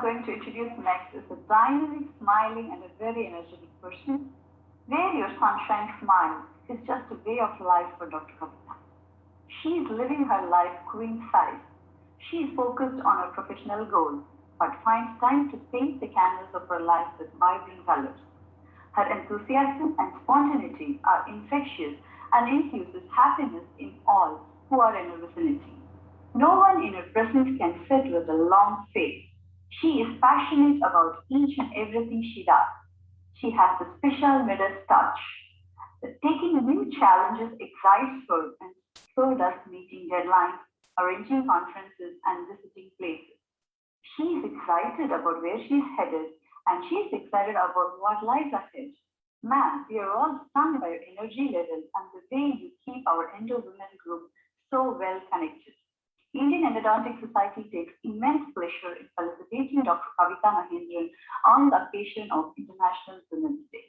going to introduce next is a dynamic, smiling, and a very energetic person. Wear your sunshine smile is just a way of life for Dr. Kavita. She is living her life queen size. She is focused on her professional goals, but finds time to paint the canvas of her life with vibrant colors. Her enthusiasm and spontaneity are infectious and infuses happiness in all who are in her vicinity. No one in her presence can sit with a long face. She is passionate about each and everything she does. She has a special Midas touch. Taking new challenges excites her, and so does meeting deadlines, arranging conferences, and visiting places. She is excited about where she is headed, and she is excited about what lies ahead. Ma'am, we are all stunned by your energy level and the way you keep our Endo Women group so well connected. Indian Endodontic Society takes immense pleasure in felicitating Dr. Kavita Mahendran on the occasion of International Women's Day.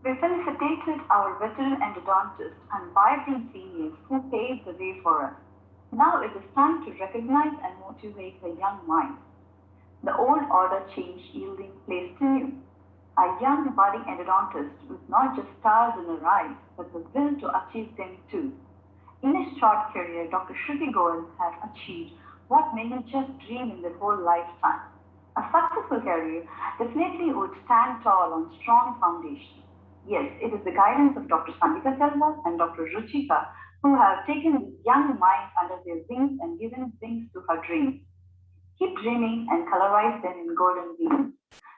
We felicitated our veteran endodontists and vibrant seniors who paved the way for us. Now it is time to recognize and motivate the young minds. The old order changed, yielding place to new. A young budding endodontist with not just stars in her eyes, but the will to achieve them too. In his short career, Dr. Shruti Goel has achieved what many just dream in their whole lifetime. A successful career definitely would stand tall on strong foundation. Yes, it is the guidance of Dr. Sandhika Selva and Dr. Ruchika who have taken these young minds under their wings and given wings to her dreams. Keep dreaming and colorize them in golden beams.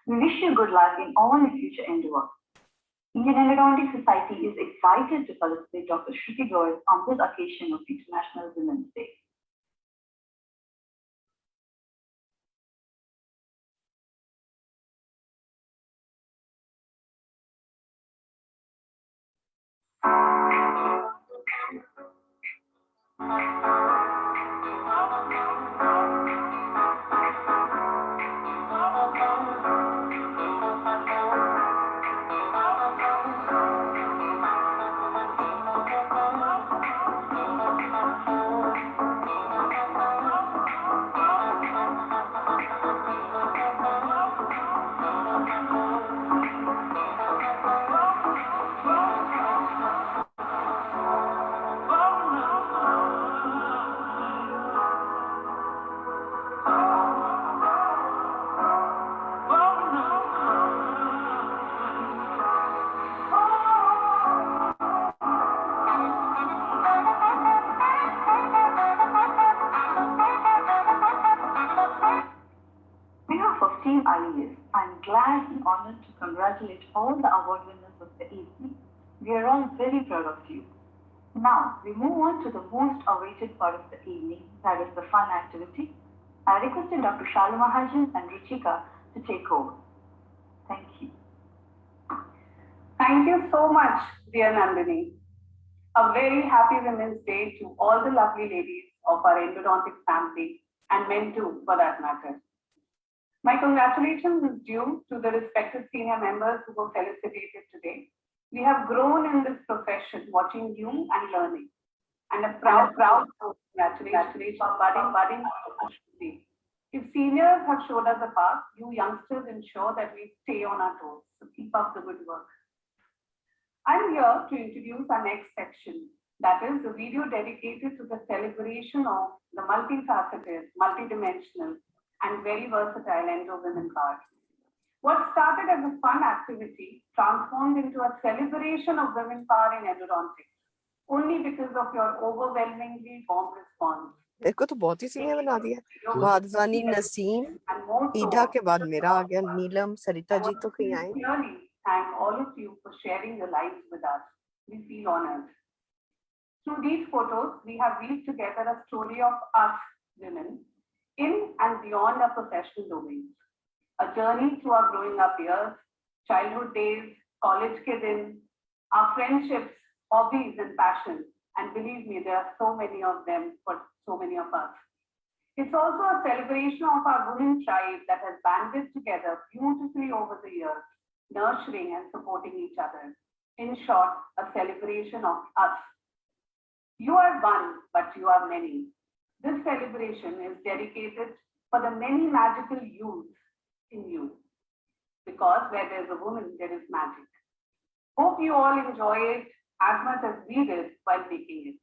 We wish you good luck in all your future endeavors. Indian Endodontic Society is excited to felicitate Dr. Shruti Goel on this occasion of International Women's Day. I'm glad and honored to congratulate all the award winners of the evening. We are all very proud of you. Now, we move on to the most awaited part of the evening, that is the fun activity. I requested Dr. Shalu Mahajan and Ruchika to take over. Thank you. Thank you so much, dear Nandini. A very happy Women's Day to all the lovely ladies of our endodontic family, and men too, for that matter. My congratulations is due to the respected senior members who were felicitated today. We have grown in this profession, watching you and learning. And a proud congratulations for budding. If seniors have showed us a path, you youngsters ensure that we stay on our toes. So keep up the good work. I'm here to introduce our next section, That is a video dedicated to the celebration of the multifaceted, multidimensional, and very versatile Endo Women Power. What started as a fun activity transformed into a celebration of women power in endodontics, only because of your overwhelmingly warm response. देखो तो बहुत ही senior बना दिया। नाज़नीन नसीम, ईडा के बाद मेरा आ गया, नीलम, सरिता जी तो कहीं आए। Thank all of you for sharing your lives with us. We feel honored. Through these photos, we have weaved together a story of us women in and beyond our professional domains. A journey through our growing up years, childhood days, college kids, our friendships, hobbies, and passions. And believe me, there are so many of them for so many of us. It's also a celebration of our women tribe that has banded together beautifully over the years, nurturing and supporting each other. In short, a celebration of us. You are one, but you are many. This celebration is dedicated for the many magical yous in you. Because where there's a woman, there is magic. Hope you all enjoy it as much as we did while making it.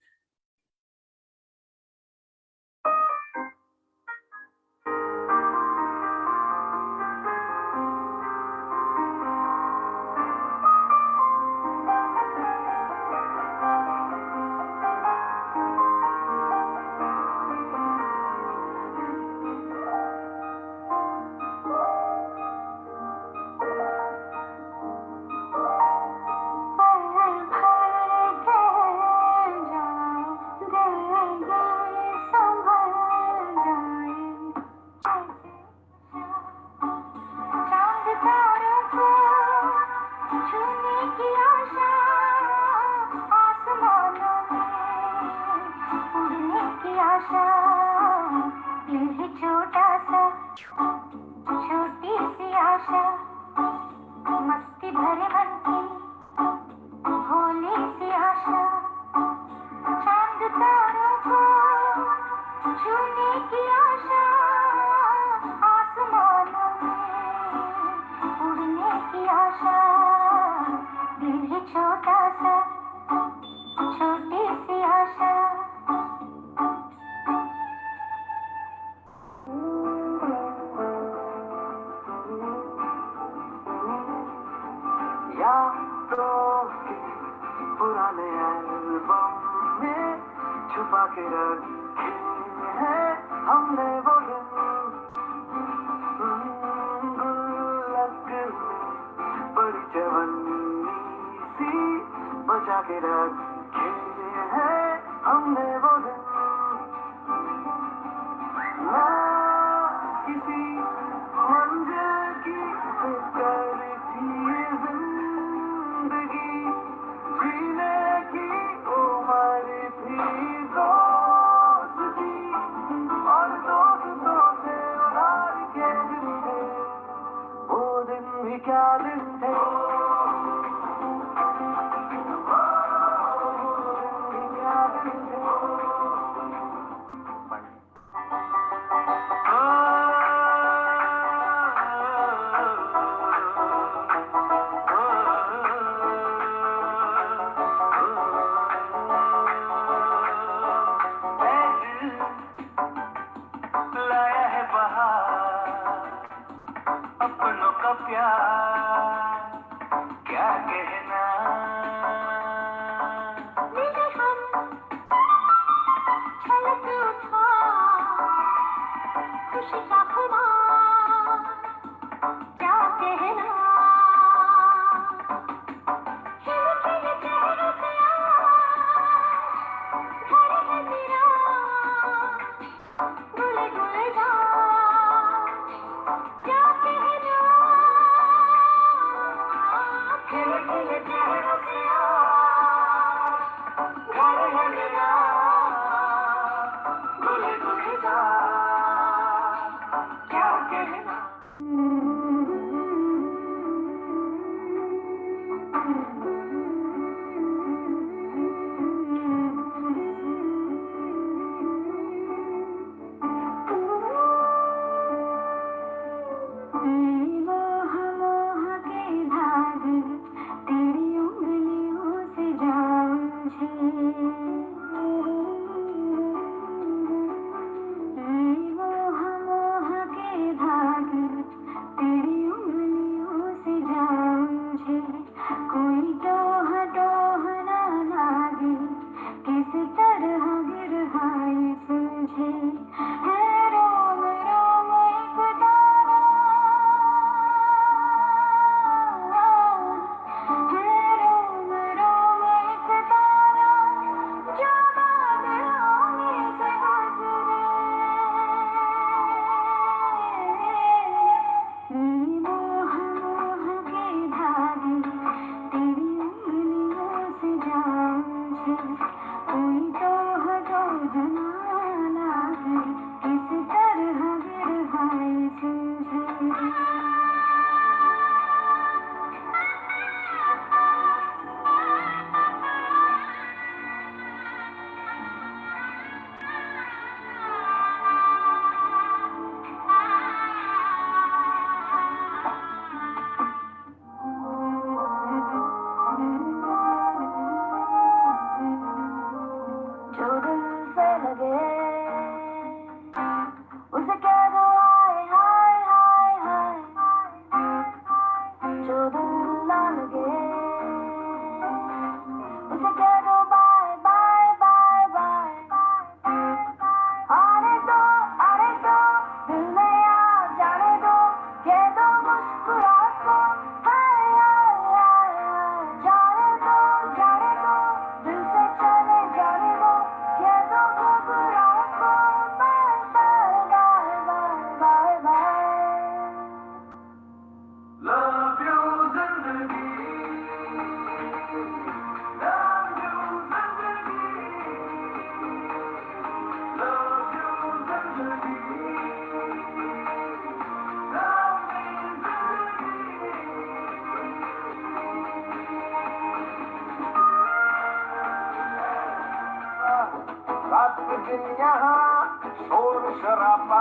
दिन यहाँ शोर शराबा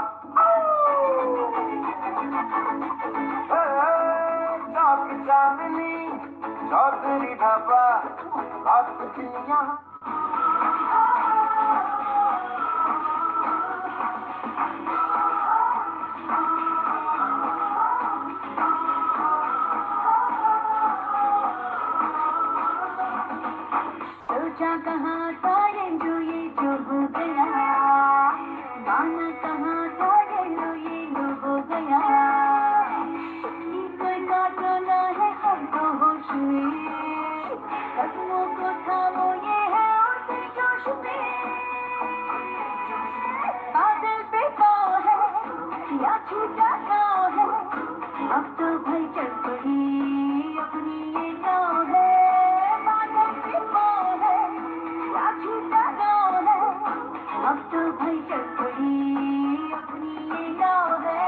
चाक चांदनी चौधरी ढाबा रात दिन यहाँ सोचा कहाँ था ये जो हो गया गाना कहाँ था ये हो गया कोई काटना है हमको होश में कदमों को थामो ये है उसे जोश में बादल पे पाँव है या छूटा गाँव है अब तो भाई चल पड़ी अपनी ये गाँव है बादल पे पाँव है या छूटा गाँव है अब तो भाई चल पड़ी अपनी ये गाँव है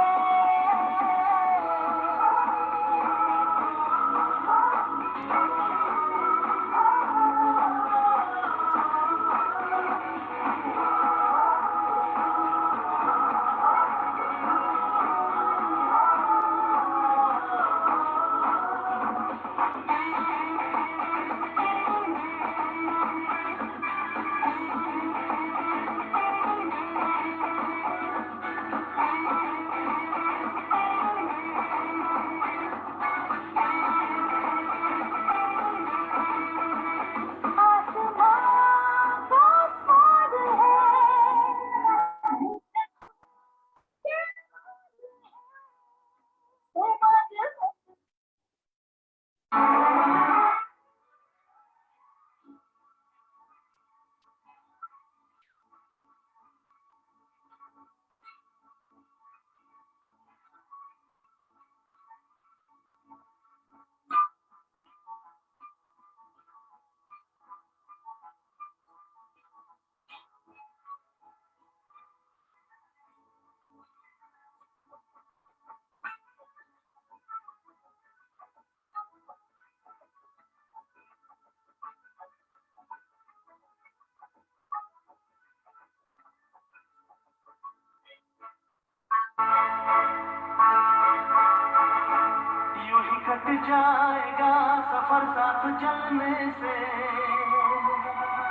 कट जाएगा सफर साथ चलने से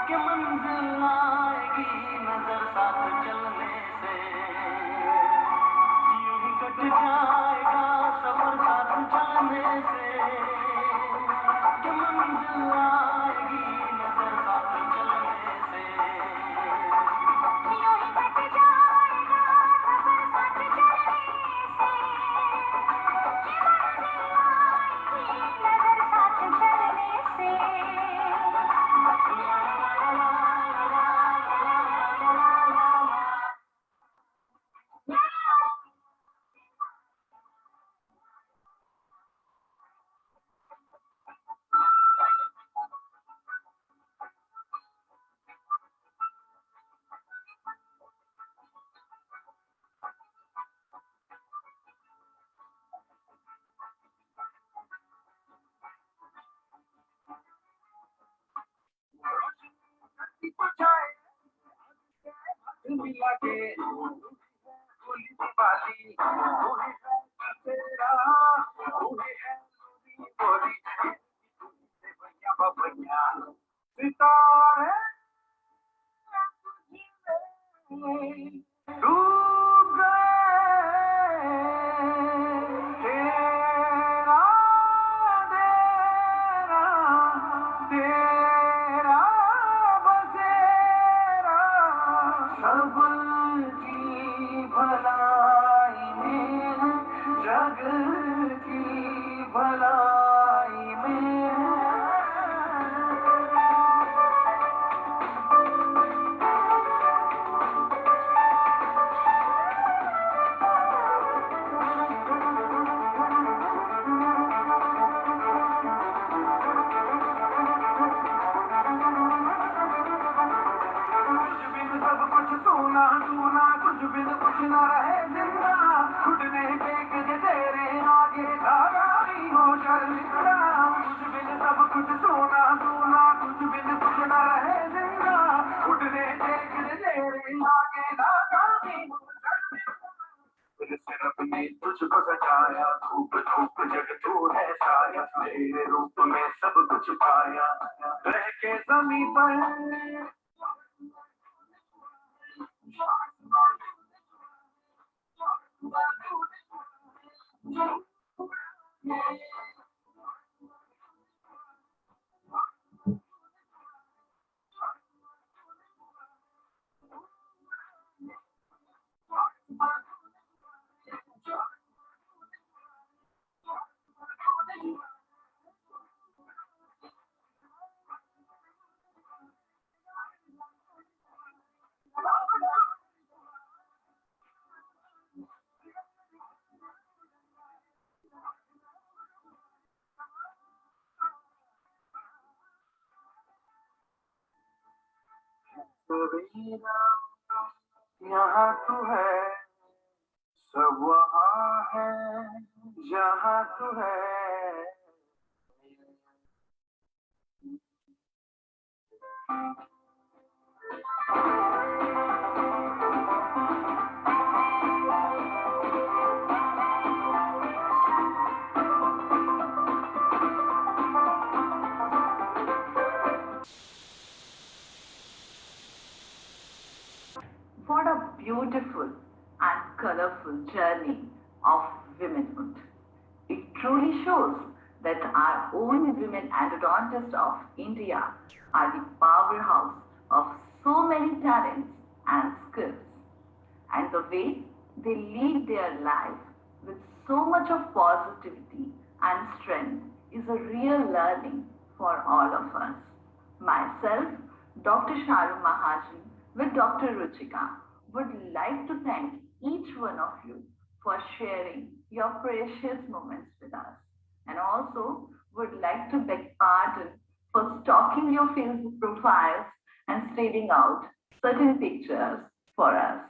कि मंजिल आएगी नजर साथ चलने से यूं ही कट जाएगा सफर साथ चलने से कि मंजिल आएगी नजर साथ चलने से यूं ही कट जाएगा सफर साथ चलने से नजर साथ चलने से मिला के होली दिवाली तू ही है तेरा तू ही है गोरी भैया बबैया सितारे डूब गए तेरा तेरा बसेरा सब की भलाई में जग की भलाई में सोना सोना कुछ भी कुछ न रहे जिंदा घुटने टेक दे तेरे आगे धागा नहीं हो शर्मिंदा कुछ भी सब कुछ सोना सोना कुछ भी कुछ न रहे जिंदा घुटने टेक दे तेरे ने तुझको सजाया, धूप धूप जग तू है साया, तेरे रूप में सब कुछ पाया, रह के ज़मीं पर यहाँ तू है, सब वहाँ है, जहाँ तू है। What a beautiful and colorful journey of womanhood. It truly shows that our own women endodontists of India are the powerhouse of so many talents and skills. And the way they lead their life with so much of positivity and strength is a real learning for all of us. Myself, Dr. Sharu Mahajan, with Dr. Ruchika, would like to thank each one of you for sharing your precious moments with us, and also would like to beg pardon for stalking your Facebook profiles and stealing out certain pictures for us.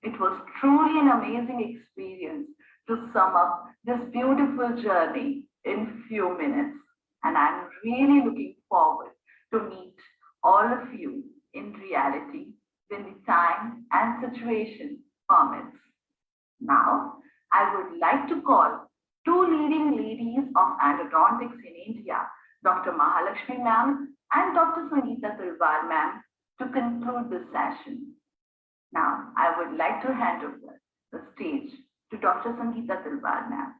It was truly an amazing experience to sum up this beautiful journey in few minutes, and I'm really looking forward to meet all of you in reality when the time and situation permits. Now, I would like to call two leading ladies of endodontics in India, Dr. Mahalakshmi ma'am and Dr. Sangeeta Talwar ma'am, to conclude this session. Now, I would like to hand over the stage to Dr. Sangeeta Talwar ma'am.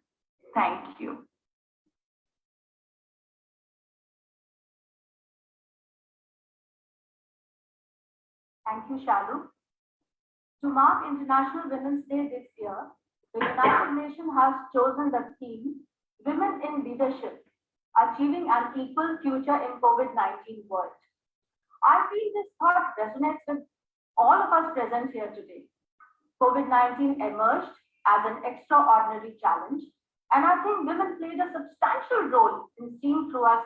Thank you. Thank you, Shalu. To mark International Women's Day this year, the United Nations has chosen the theme, Women in Leadership, Achieving an Equal Future in COVID-19 World. I feel this thought resonates with all of us present here today. COVID-19 emerged as an extraordinary challenge, and I think women played a substantial role in seeing through us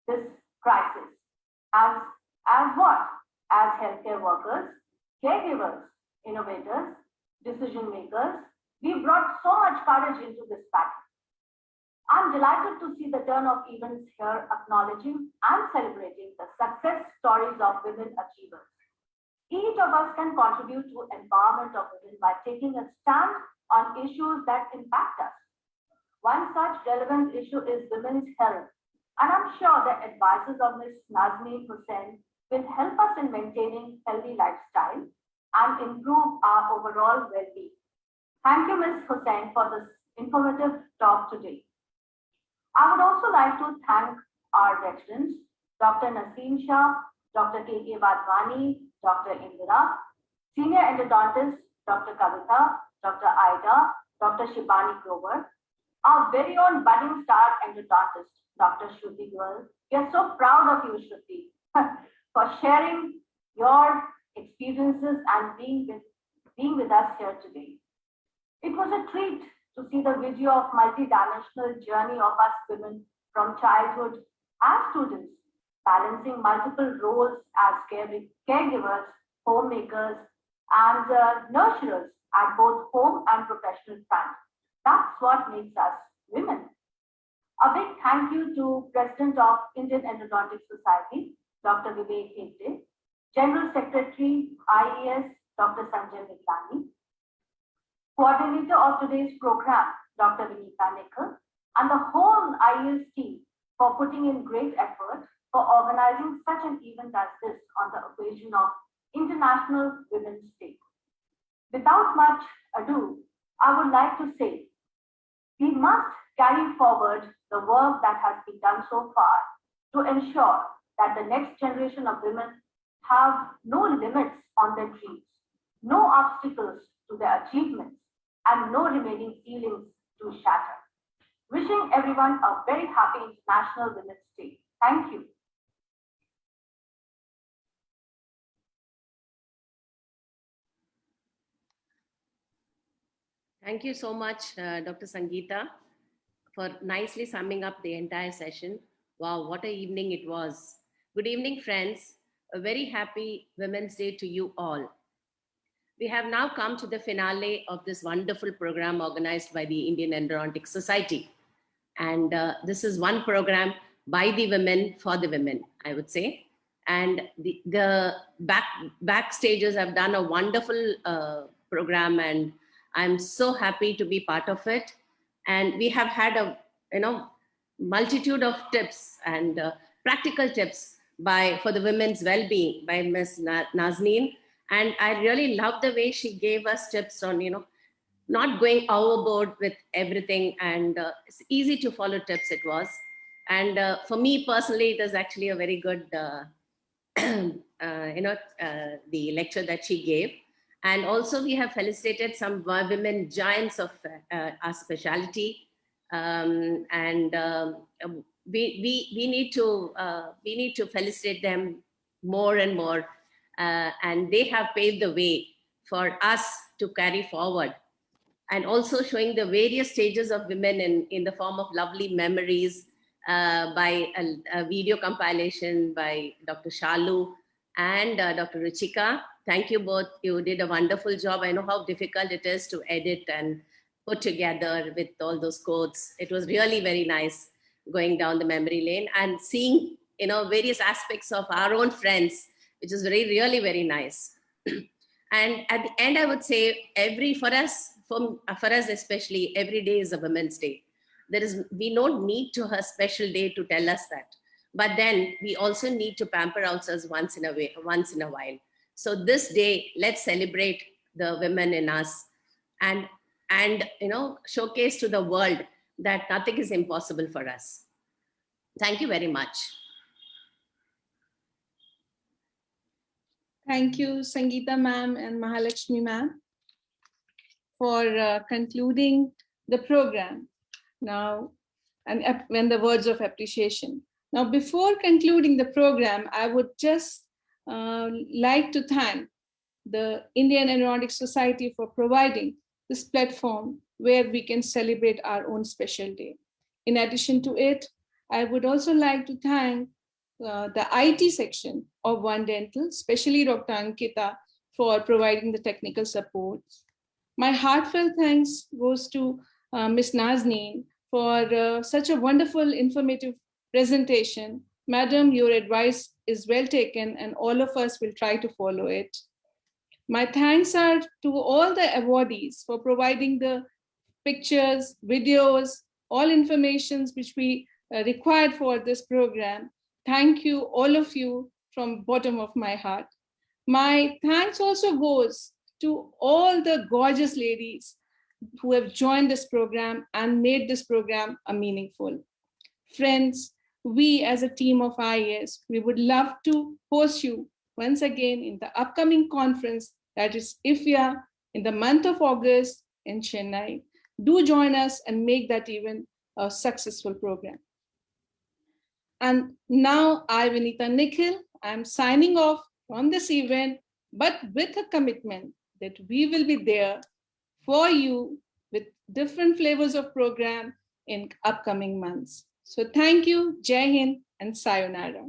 this crisis. As what? As healthcare workers, caregivers, innovators, decision makers, we brought so much courage into this battle. I'm delighted to see the turn of events here acknowledging and celebrating the success stories of women achievers. Each of us can contribute to empowerment of women by taking a stand on issues that impact us. One such relevant issue is women's health, and I'm sure the advices of Ms. Naaznin Husein will help us in maintaining healthy lifestyle and improve our overall well-being. Thank you, Ms. Husein, for this informative talk today. I would also like to thank our veterans, Dr. Naseem Shah, Dr. K.K. Wadhwani, Dr. Indira, senior endodontist, Dr. Kavita, Dr. Aida, Dr. Shibani Grover, our very own budding star endodontist, Dr. Shruti Goel. We are so proud of you, Shruti, for sharing your experiences and being with us here today. It was a treat to see the video of multi-dimensional journey of us women from childhood as students, balancing multiple roles as caregivers, homemakers, and nurturers at both home and professional front. That's what makes us women. A big thank you to President of Indian Endodontic Society, Dr. Vivek Hegde, General Secretary, IES, Dr. Sanjay Miglani, coordinator of today's program, Dr. Vinita Nikhil, and the whole IES team for putting in great effort for organizing such an event as this on the occasion of International Women's Day. Without much ado, I would like to say, we must carry forward the work that has been done so far to ensure that the next generation of women have no limits on their dreams, no obstacles to their achievements, and no remaining ceilings to shatter. Wishing everyone a very happy International Women's Day. Thank you. Thank you so much, Dr. Sangeeta, for nicely summing up the entire session. Wow, what an evening it was. Good evening, friends. A very happy Women's Day to you all. We have now come to the finale of this wonderful program organized by the Indian Endodontic Society. And this is one program by the women for the women, I would say. And the backstages have done a wonderful program, and I'm so happy to be part of it. And we have had a multitude of tips and practical tips for the women's well-being by Ms. Naaznin. And I really love the way she gave us tips on, not going overboard with everything, and it's easy to follow tips it was. And for me personally, it was actually a very good, the lecture that she gave. And also we have felicitated some women giants of our specialty. We need to felicitate them more and more. And they have paved the way for us to carry forward, and also showing the various stages of women in the form of lovely memories by a video compilation by Dr. Shalu and Dr. Ruchika. Thank you both. You did a wonderful job. I know how difficult it is to edit and put together with all those codes. It was really very nice going down the memory lane and seeing, various aspects of our own friends, which is really very nice. And at the end, I would say for us especially, every day is a Women's Day. We don't need to have a special day to tell us that. But then we also need to pamper ourselves once in a while. So this day, let's celebrate the women in us and showcase to the world that nothing is impossible for us. Thank you very much. Thank you, Sangeeta ma'am and Mahalakshmi ma'am, for concluding the program now, and the words of appreciation. Now, before concluding the program, I would just like to thank the Indian Endodontic Society for providing this platform where we can celebrate our own special day. In addition to it, I would also like to thank the IT section of One Dental, especially Dr. Ankita, for providing the technical support. My heartfelt thanks goes to Ms. Naaznin for such a wonderful, informative presentation. Madam, your advice is well taken, and all of us will try to follow it. My thanks are to all the awardees for providing the pictures, videos, all informations which we required for this program. Thank you, all of you, from bottom of my heart. My thanks also goes to all the gorgeous ladies who have joined this program and made this program a meaningful. Friends, we as a team of IAS, we would love to host you once again in the upcoming conference, that is IFIA, in the month of August in Chennai. Do join us and make that even a successful program. And now I, Vinita Nikhil, I'm signing off from this event, but with a commitment that we will be there for you with different flavors of program in upcoming months. So thank you, Jai Hind, and Sayonara.